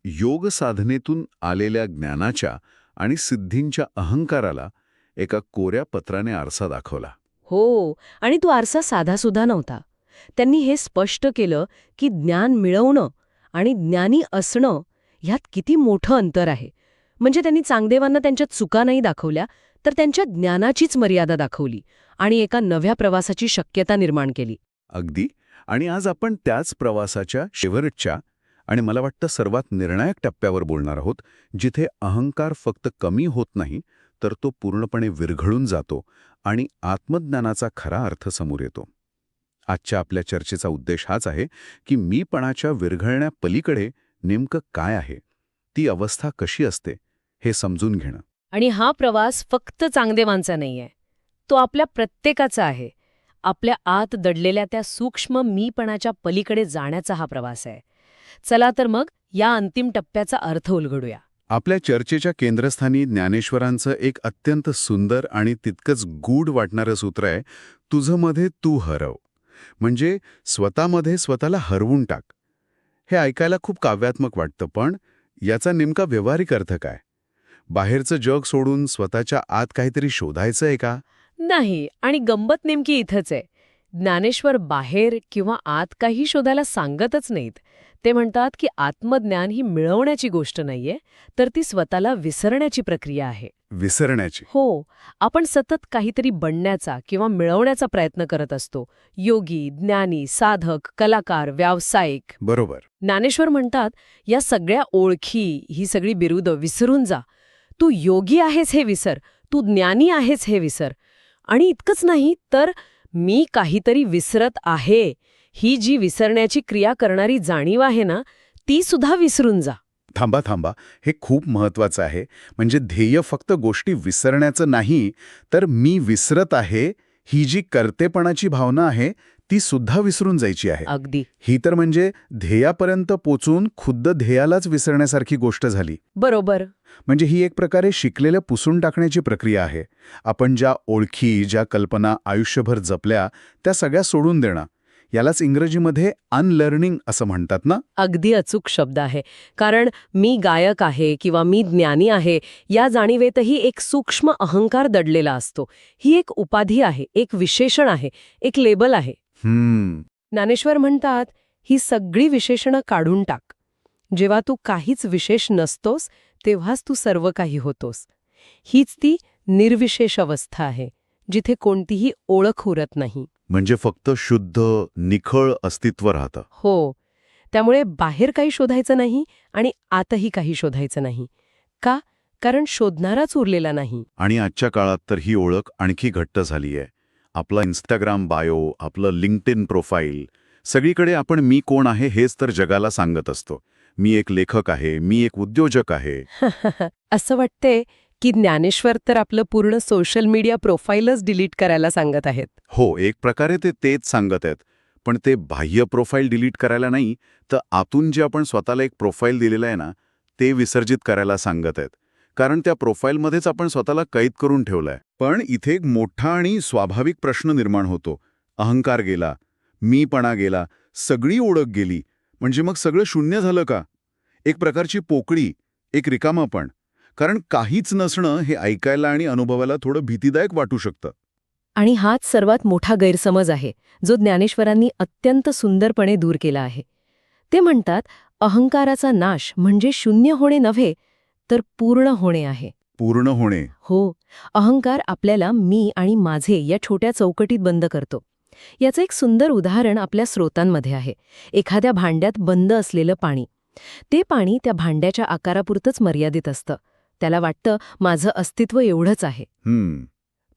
योग साधनेतून आलेल्या ज्ञानाच्या आणि सिद्धींच्या अहंकाराला एका कोऱ्या पत्राने आरसा दाखवला. हो, आणि तो आरसा साधासुद्धा नव्हता. त्यांनी हे स्पष्ट केलं की ज्ञान मिळवणं आणि ज्ञानी असणं ह्यात किती मोठं अंतर आहे. म्हणजे त्यांनी चांगदेवांना त्यांच्या चुका नाही दाखवल्या, तर त्यांच्या ज्ञानाचीच मर्यादा दाखवली आणि एका नव्या प्रवासाची शक्यता निर्माण केली. अगदी. आणि आज आपण त्याच प्रवासाच्या शेवटच्या आणि मला वाटतं सर्वात निर्णायक टप्प्यावर बोलणार आहोत, जिथे अहंकार फक्त कमी होत नाही, तर तो पूर्णपणे विरघळून जातो आणि आत्मज्ञानाचा खरा अर्थ समोर येतो. आजच्या आपल्या चर्चेचा उद्देश हाच आहे की मीपणाच्या विरघळण्यापलीकडे नेमकं काय आहे, ती अवस्था कशी असते, हे समजून घेणं. आणि हा प्रवास फक्त चांगदेवांचा नाहीये, तो आपल्या प्रत्येकाचा आहे. आपल्या आत दडलेल्या त्या सूक्ष्म मीपणाच्या पलीकडे जाण्याचा हा प्रवास आहे. चला तर मग या अंतिम टप्प्याचा अर्थ उलगडूया. आपल्या चर्चेच्या केंद्रस्थानी ज्ञानेश्वरांचं एक अत्यंत सुंदर आणि तितकंच गूढ वाटणारं सूत्र आहे, तुझमध्ये तू हरव. म्हणजे स्वतःमध्ये स्वतःला हरवून टाक. हे ऐकायला खूप काव्यात्मक वाटतं, पण याचा नेमका व्यावहारिक अर्थ काय? बाहेरचं जग सोडून स्वतःच्या आत काहीतरी शोधायचं आहे का? नाही, आणि गंमत नेमकी इथंच आहे. ज्ञानेश्वर बाहेर किंवा आत काही शोधायला सांगतच नाहीत. ते म्हणतात की आत्मज्ञान ही मिळवण्याची गोष्ट नाहीये, तर ती स्वतःला विसरण्याची प्रक्रिया आहे. विसरण्याची. हो, आपण सतत काहीतरी बनण्याचा किंवा मिळवण्याचा प्रयत्न करत असतो. योगी, ज्ञानी, साधक, कलाकार, व्यावसायिक. बरोबर. ज्ञानेश्वर म्हणतात, या सगळ्या ओळखी, ही सगळी बिरुदं विसरून जा. तू योगी आहेस हे विसर, तू ज्ञानी आहेस हे विसर. आणि इतकंच नाही, तर मी काहीतरी विसरत आहे, ही जी विसरण्याची क्रिया करणारी जाणीव आहे ना, ती सुद्धा विसरून जा. थांबा, हे खूप महत्वाचं आहे. म्हणजे ध्येय फक्त गोष्टी विसरण्याचं नाही, तर मी विसरत आहे, ही जी कर्तेपणाची भावना आहे, ती सुद्धा विसरून जायची आहे. अगदी ही तर म्हणजे ध्येयापर्यंत पोचून खुद्द ध्येयालाच विसरण्यासारखी गोष्ट झाली. बरोबर. म्हणजे ही एक प्रकारे शिकलेलं पुसून टाकण्याची प्रक्रिया आहे. आपण ज्या ओळखी, ज्या कल्पना आयुष्यभर जपल्या, त्या सगळ्या सोडून देणं. यालाच इंग्रजीमध्ये अनलर्निंग असं म्हणतात ना? अगदी अचूक शब्द आहे. कारण मी गायक आहे किंवा मी ज्ञानी आहे, या जाणीवेतही एक सूक्ष्म अहंकार दडलेला असतो. ही एक उपाधी आहे, एक विशेषण आहे, एक लेबल आहे. ज्ञानेश्वर म्हणतात, ही सगळी विशेषणं काढून टाक. जेव्हा तू काहीच विशेष नसतोस, तेव्हाच तू सर्व काही होतोस. हीच ती निर्विशेष अवस्था आहे, जिथे कोणतीही ओळख उरत नाही. म्हणजे फक्त शुद्ध, निखळ अस्तित्व राहतं. हो, त्यामुळे बाहेर काही शोधायचं नाही आणि आतही काही शोधायचं नाही. का? कारण शोधणाराच उरलेला नाही. आणि आजच्या काळात तर ही ओळख आणखी घट्ट झाली आहे. आपला इंस्टाग्राम बायो, आपलं लिंक्डइन प्रोफाईल, सगळीकडे आपण मी कोण आहे हेच तर जगाला सांगत असतो. मी एक लेखक आहे, मी एक उद्योजक आहे. असं वाटतंय की ज्ञानेश्वर तर आपलं पूर्ण सोशल मीडिया प्रोफाईलच डिलीट करायला सांगत आहेत. हो, एक प्रकारे ते तेच सांगत आहेत. पण ते बाह्य प्रोफाईल डिलीट करायला नाही, तर आतून जे आपण स्वतःला एक प्रोफाईल दिलेलं आहे ना, ते विसर्जित करायला सांगत आहेत. कारण त्या प्रोफाईलमध्येच आपण स्वतःला कैद करून ठेवलंय. पण इथे एक मोठा आणि स्वाभाविक प्रश्न निर्माण होतो. अहंकार गेला, मीपणा गेला, सगळी ओळख गेली, म्हणजे मग सगळं शून्य झालं का? एक प्रकारची पोकळी, एक रिकामापण. कारण काहीच नसणं हे ऐकायला आणि अनुभवायला थोडं भीतीदायक वाटू शकतं. आणि हाच सर्वात मोठा गैरसमज आहे, जो ज्ञानेश्वरांनी अत्यंत सुंदरपणे दूर केला आहे. ते म्हणतात, अहंकाराचा नाश म्हणजे शून्य होणे नव्हे, तर पूर्ण होणे आहे. पूर्ण होणे. हो, अहंकार आपल्याला मी आणि माझे या छोट्या चौकटीत बंद करतो. याचं एक सुंदर उदाहरण आपल्या स्रोतांमध्ये आहे. एखाद्या भांड्यात बंद असलेलं पाणी. ते पाणी त्या भांड्याच्या आकारापुरतंच मर्यादित असतं. त्याला वाटतं, माझं अस्तित्व एवढंच आहे.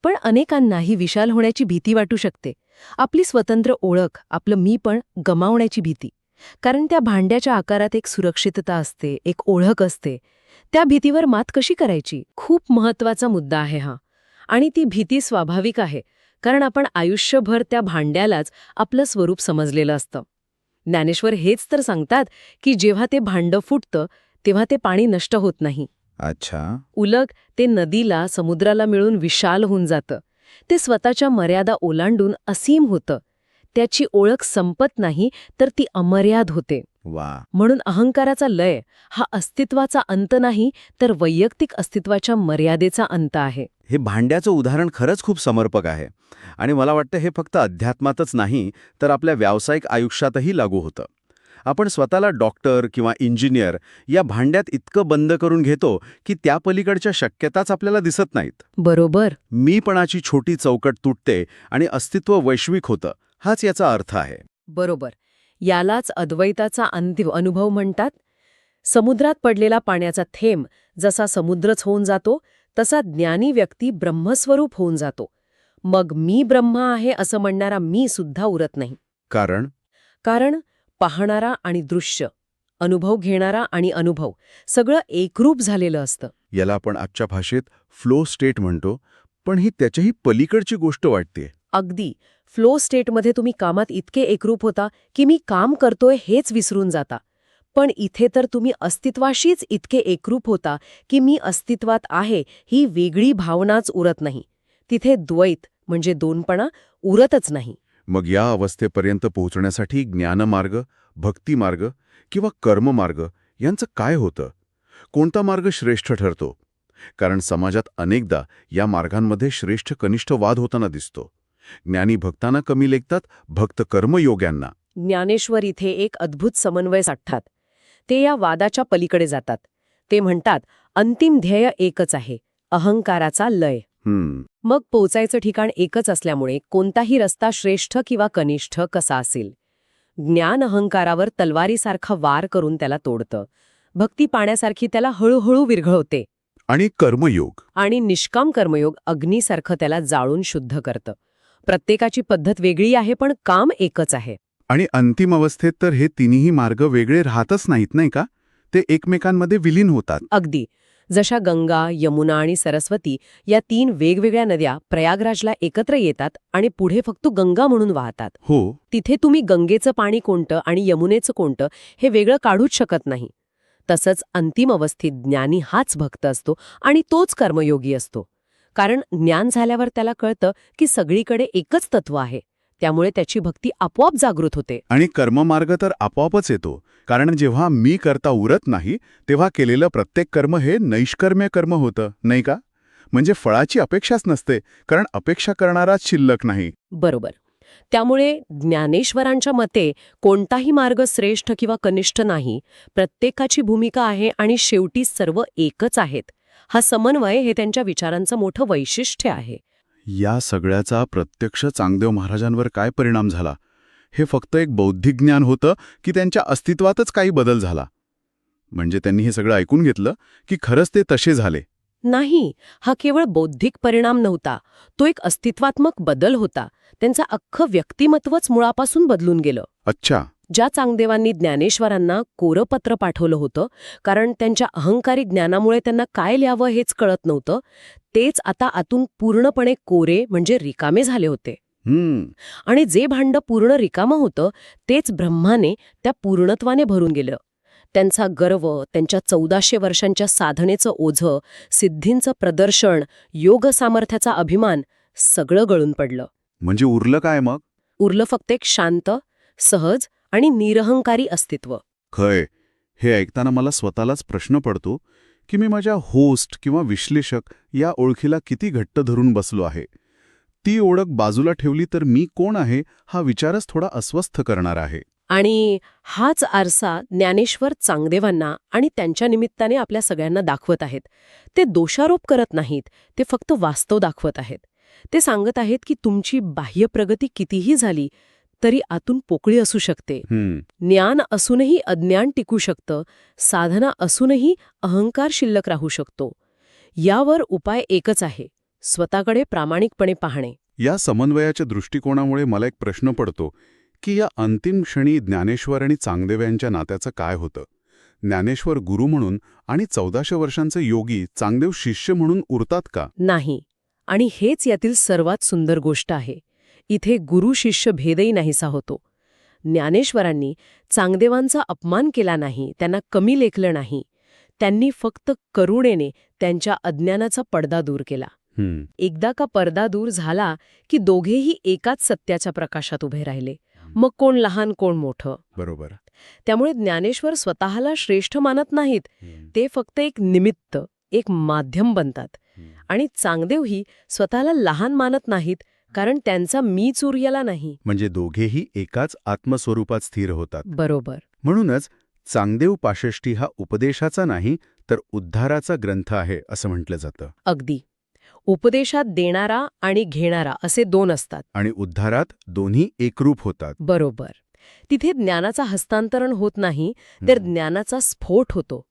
पण अनेकांना ही विशाल होण्याची भीती वाटू शकते. आपली स्वतंत्र ओळख, आपलं मीपण गमावण्याची भीती. कारण त्या भांड्याच्या आकारात एक सुरक्षितता असते, एक ओळख असते. त्या भीतीवर मात कशी करायची? खूप महत्वाचा मुद्दा आहे हा. आणि ती भीती स्वाभाविक आहे, कारण आपण आयुष्यभर त्या भांड्यालाच आपलं स्वरूप समजलेलं असतं. ज्ञानेश्वर हेच तर सांगतात की जेव्हा ते भांडं फुटतं, तेव्हा ते पाणी नष्ट होत नाही. अच्छा. उलट ते नदीला, समुद्राला मिळून विशाल होऊन जातं. ते स्वतःच्या मर्यादा ओलांडून असीम होतं. त्याची ओळख संपत नाही, तर ती अमर्याद होते. वा. म्हणून अहंकाराचा लय हा अस्तित्वाचा अंत नाही, तर वैयक्तिक अस्तित्वाच्या मर्यादेचा अंत आहे. हे भांड्याचं उदाहरण खरंच खूप समर्पक आहे आणि मला वाटतं हे फक्त अध्यात्मातच नाही तर आपल्या व्यावसायिक आयुष्यातही लागू होतं. आपण स्वतःला डॉक्टर किंवा इंजिनियर या भांड्यात इतकं बंद करून घेतो की त्या पलीकडच्या शक्यताच आपल्याला दिसत नाहीत. बरोबर. मीपणाची छोटी चौकट तुटते आणि अस्तित्व वैश्विक होतं, हाच याचा अर्थ आहे. बरोबर. यालाच अद्वैताचा अंतिम अनुभव म्हणतात. समुद्रात पडलेला पाण्याचा थेंब जसा समुद्रच होऊन जातो, तसा ज्ञानी व्यक्ती ब्रह्मस्वरूप होऊन जातो. मग मी ब्रह्म आहे असं म्हणणारा मी सुद्धा उरत नाही. कारण पाहणारा आणि दृश्य, अनुभव घेणारा आणि अनुभव सगळं एकरूप झालेलं असतं. याला आपण आजच्या भाषेत फ्लो स्टेट म्हणतो, पण ही त्याच्याही पलीकडची गोष्ट वाटते. अगदी. फ्लो स्टेटमध्ये तुम्ही कामात इतके एकरूप होता की मी काम करतोय हेच विसरून जाता. पण इथे तर तुम्ही अस्तित्वाशीच इतके एकरूप होता की मी अस्तित्वात आहे ही वेगळी भावनाच उरत नाही. तिथे द्वैत म्हणजे दोनपणा उरतच नाही. मग या अवस्थेपर्यंत पोहोचण्यासाठी ज्ञानमार्ग, भक्तिमार्ग किंवा कर्ममार्ग यांचं काय होतं? कोणता मार्ग श्रेष्ठ ठरतो? कारण समाजात अनेकदा या मार्गांमध्ये श्रेष्ठ कनिष्ठ वाद होताना दिसतो. ज्ञानी भक्तांना कमी लेखतात, भक्त कर्मयोग्यांना. ज्ञानेश्वर इथे एक अद्भुत समन्वय साधतात. ते या वादाच्या पलीकडे जातात. ते म्हणतात अंतिम ध्येय एकच आहे, अहंकाराचा लय. मग पोचायचं ठिकाण एकच असल्यामुळे कोणताही रस्ता श्रेष्ठ किंवा कनिष्ठ कसा असेल. ज्ञान अहंकारावर तलवारीसारखा वार करून त्याला तोडतं. भक्ती पाण्यासारखी त्याला हळूहळू विरघळवते. आणि कर्मयोग आणि निष्काम कर्मयोग अग्नीसारखं त्याला जाळून शुद्ध करतं. प्रत्येकाची पद्धत वेगळी आहे, पण काम एकच आहे. आणि अंतिम अवस्थेत तर हे तिन्ही मार्ग वेगळे राहतच नाहीत, नाही का? ते एकमेकांमध्ये विलीन होतात. अगदी. जशा गंगा, यमुना आणि सरस्वती या 3 वेगवेगळ्या नद्या प्रयागराजला एकत्र येतात आणि पुढे फक्त गंगा म्हणून वाहतात. हो. तिथे तुम्ही गंगेचं पाणी कोणतं आणि यमुनेचं कोणतं हे वेगळं काढूच शकत नाही. तसंच अंतिम अवस्थेत ज्ञानी हाच भक्त असतो आणि तोच कर्मयोगी असतो. कारण ज्ञान झाल्यावर त्याला कळतं की सगळीकडे एकच तत्व आहे. त्यामुळे त्याची भक्ती आपोआप जागृत होते. आणि कर्ममार्ग तर आपोआपच येतो, कारण जेव्हा मी करता उरत नाही तेव्हा केलेलं प्रत्येक कर्म हे नैष्कर्म्य कर्म होतं, नाही का? म्हणजे फळाची अपेक्षाच नसते, कारण अपेक्षा करणाराच शिल्लक नाही. बरोबर. त्यामुळे ज्ञानेश्वरांच्या मते कोणताही मार्ग श्रेष्ठ किंवा कनिष्ठ नाही, प्रत्येकाची भूमिका आहे आणि शेवटी सर्व एकच आहेत. हा समन्वय हे त्यांच्या विचारांचं मोठं वैशिष्ट्य आहे. या सगळ्याचा प्रत्यक्ष चांगदेव महाराजांवर काय परिणाम झाला? हे फक्त एक बौद्धिक ज्ञान होतं की त्यांच्या अस्तित्वातच काही बदल झाला? म्हणजे त्यांनी हे सगळं ऐकून घेतलं की खरंच ते तसे झाले? नाही, हा केवळ बौद्धिक परिणाम नव्हता. तो एक अस्तित्वात्मक बदल होता. त्यांचं अख्खं व्यक्तिमत्वच मुळापासून बदलून गेलं. अच्छा. ज्या चांगदेवांनी ज्ञानेश्वरांना कोरं पत्र पाठवलं होतं, कारण त्यांच्या अहंकारी ज्ञानामुळे त्यांना काय लिहावं हेच कळत नव्हतं, तेच आता आतून पूर्णपणे कोरे म्हणजे रिकामे झाले होते. आणि जे भांडं पूर्ण रिकामं होतं तेच ब्रह्माने त्या पूर्णत्वाने भरून गेलं. त्यांचा गर्व, त्यांच्या 1400 वर्षांच्या साधनेचं ओझं, सिद्धींचं प्रदर्शन, योग सामर्थ्याचा अभिमान सगळं गळून पडलं. म्हणजे उरलं काय मग? उरलं फक्त एक शांत, सहज आणि निरहंकारी अस्तित्व. खय. हे ऐकताना मला स्वतःलाच प्रश्न पडतो की मी माझ्या होस्ट किंवा विश्लेषक या ओळखीला किती घट्ट धरून बसलो आहे. ती ओळख बाजूला ठेवली तर मी कोण आहे हा विचारच थोडा अस्वस्थ करणार आहे. आणि हाच आरसा ज्ञानेश्वर चांगदेवांना आणि त्यांच्या निमित्ताने आपल्या सगळ्यांना दाखवत आहेत. ते दोषारोप करत नाहीत, ते फक्त वास्तव दाखवत आहेत. ते सांगत आहेत की तुमची बाह्य प्रगती कितीही झाली तरी आतून पोकळी असू शकते. ज्ञान असूनही अज्ञान टिकू शकतं, साधना असूनही अहंकार शिल्लक राहू शकतो. यावर उपाय एकच आहे, स्वतःकडे प्रामाणिकपणे पाहणे. या समन्वयाच्या दृष्टिकोनामुळे मला एक प्रश्न पडतो की या अंतिम क्षणी ज्ञानेश्वर आणि चांगदेव यांच्या नात्याचं काय होतं? ज्ञानेश्वर गुरु म्हणून आणि 1400 वर्षांचे योगी चांगदेव शिष्य म्हणून उरतात का? नाही. आणि हेच यातील सर्वात सुंदर गोष्ट आहे. इथे गुरु-शिष्य भेदही नाहीसा होतो. ज्ञानेश्वरांनी चांगदेवांचा अपमान केला नाही, त्यांना कमी लेखलं नाही. त्यांनी फक्त करुणेने त्यांच्या अज्ञानाचा पडदा दूर केला. एकदा का पडदा दूर झाला की दोघेही एकाच सत्याच्या प्रकाशात उभे राहिले. मग कोण लहान कोण मोठं. बरोबर. त्यामुळे ज्ञानेश्वर स्वतःला श्रेष्ठ मानत नाहीत. ते फक्त एक निमित्त, एक माध्यम बनतात. आणि चांगदेवही स्वतःला लहान मानत नाहीत, कारण त्यांचा मीच उरलेला नाही. म्हणजे दोघेही एकाच आत्मस्वरूपात स्थिर होतात. बरोबर. म्हणूनच चांगदेव पासष्टी हा उपदेशाचा नाही तर उद्धाराचा ग्रंथ आहे असं म्हटलं जातं. अगदी. उपदेशात देणारा आणि घेणारा असे दोन असतात. आणि उद्धारात दोन्ही एकरूप होतात. बरोबर. तिथे ज्ञानाचा हस्तांतरण होत नाही, तर ज्ञानाचा स्फोट होतो.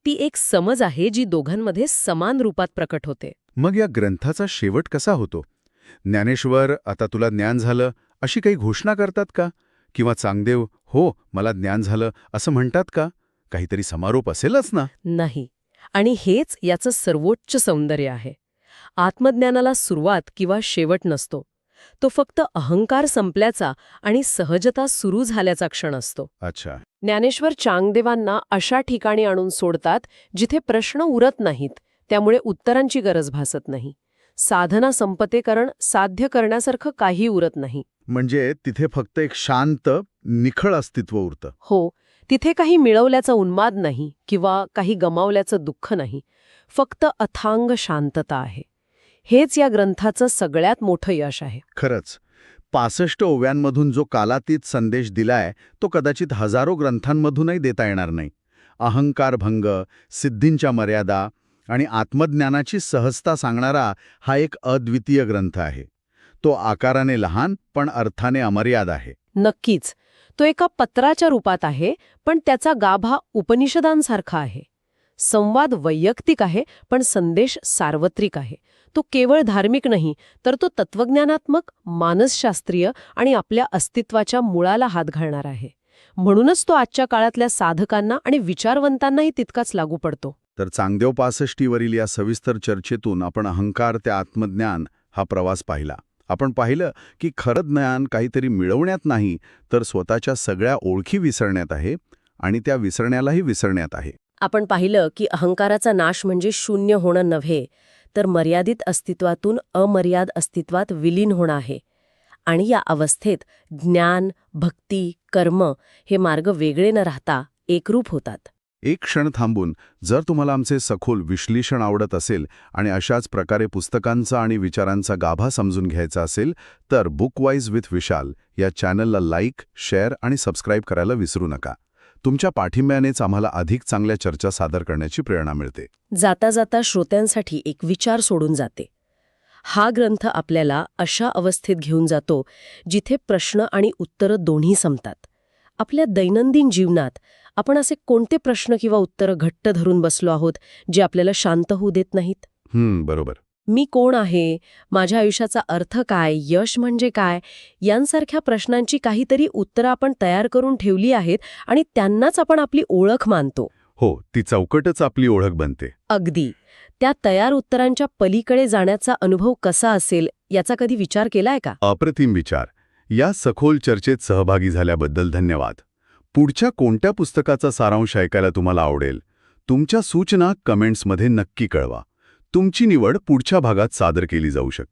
ती एक समज आहे जी दोघांमध्ये समान रूपात प्रकट होते. मग या ग्रंथाचा शेवट कसा होतो? ज्ञानेश्वर, आता तुला ज्ञान झालं, अशी काही घोषणा करतात का? किंवा चांगदेव, हो, मला ज्ञान झालं, असं म्हणतात का? काहीतरी समारोप असेलच ना? नाही. आणि हेच याचं सर्वोच्च सौंदर्य आहे. आत्मज्ञानाला सुरुवात किंवा शेवट नसतो. तो फक्त अहंकार संपल्याचा आणि सहजता सुरू झाल्याचा क्षण असतो. अच्छा. ज्ञानेश्वर चांगदेवांना अशा ठिकाणी आणून सोडतात जिथे प्रश्न उरत नाहीत, त्यामुळे उत्तरांची गरज भासत नाही. साधना संपते कारण साध्य करण्यासारखं काही उरत नाही. म्हणजे तिथे फक्त एक शांत, निखळ अस्तित्व उरतं. हो, तिथे काही मिळवल्याचा उन्माद नाही किंवा काही गमावल्याचं दुःख नाही. फक्त अथांग शांतता आहे. हेच या ग्रंथाचं सगळ्यात मोठं यश आहे. खरंच, 65 ओव्यांमधून जो कालातीत संदेश दिलाय तो कदाचित हजारो ग्रंथांमधूनही देता येणार नाही. अहंकारभंग, सिद्धींच्या मर्यादा आणि आत्मज्ञानाची सहजता सांगणारा हा एक अद्वितीय ग्रंथ आहे. तो आकाराने लहान पण अर्थाने अमर्याद आहे. नक्कीच. तो एका पत्राच्या रूपात आहे, पण त्याचा गाभा उपनिषदांसारखा आहे. संवाद वैयक्तिक आहे, पण संदेश सार्वत्रिक आहे. तो केवळ धार्मिक नाही, तर तो तत्वज्ञानात्मक, मानसशास्त्रीय आणि आपल्या अस्तित्वाच्या मुळाला हात घालणार आहे. म्हणूनच तो आजच्या काळातल्या साधकांना आणि विचारवंतांनाही तितकाच लागू पडतो. तर चांगदेव पासष्टीवरील या सविस्तर चर्चेतून आपण अहंकार ते आत्मज्ञान हा प्रवास पाहिला. आपण पाहिलं की खरं ज्ञान काहीतरी मिळवण्यात नाही, तर स्वतःच्या सगळ्या ओळखी विसरण्यात आहे आणि त्या विसरण्यालाही विसरण्यात आहे. आपण पाहिलं की अहंकाराचा नाश म्हणजे शून्य होणं नव्हे, तर मर्यादित अस्तित्वातून अमर्याद अस्तित्वात विलीन होणं आहे. आणि या अवस्थेत ज्ञान, भक्ती, कर्म हे मार्ग वेगळे न राहता एकरूप होतात. एक क्षण थांबून, जर तुम्हाला आमचे सखोल विश्लेषण आवडत असेल आणि अशाच प्रकारे पुस्तकांचा आणि विचारांचा गाभा समजून घ्यायचा असेल, तर बुकवाईज विथ विशाल या चॅनलला लाईक, शेअर आणि सबस्क्राईब करायला विसरू नका. तुमच्या पाठिंब्यानेच आम्हाला अधिक चांगल्या चर्चा सादर करण्याची प्रेरणा मिळते. जाता जाता श्रोत्यांसाठी एक विचार सोडून जाते. हा ग्रंथ आपल्याला अशा अवस्थेत घेऊन जातो जिथे प्रश्न आणि उत्तरं दोन्ही संपतात. आपल्या दैनंदिन जीवनात आपण असे कोणते प्रश्न किंवा उत्तरं घट्ट धरून बसलो आहोत जे आपल्याला शांत होऊ देत नाहीत? बरोबर. मी कोण आहे? माझ्या आयुष्याचा अर्थ काय? यश म्हणजे काय? यांसारख्या प्रश्नांची काहीतरी उत्तरं आपण तयार करून ठेवली आहेत आणि त्यांनाच आपण आपली ओळख मानतो. हो, ती चौकटच आपली ओळख बनते. अगदी. त्या तयार उत्तरांच्या पलीकडे जाण्याचा अनुभव कसा असेल याचा कधी विचार केलाय का? अप्रतिम विचार. या सखोल चर्चेत सहभागी झाल्याबद्दल धन्यवाद. पुढच्या कोणत्या पुस्तकाचा सारांश ऐकायला तुम्हाला आवडेल? तुमच्या सूचना कमेंट्समध्ये नक्की कळवा. तुमची निवड पुढच्या भागात सादर केली जाऊ शकते.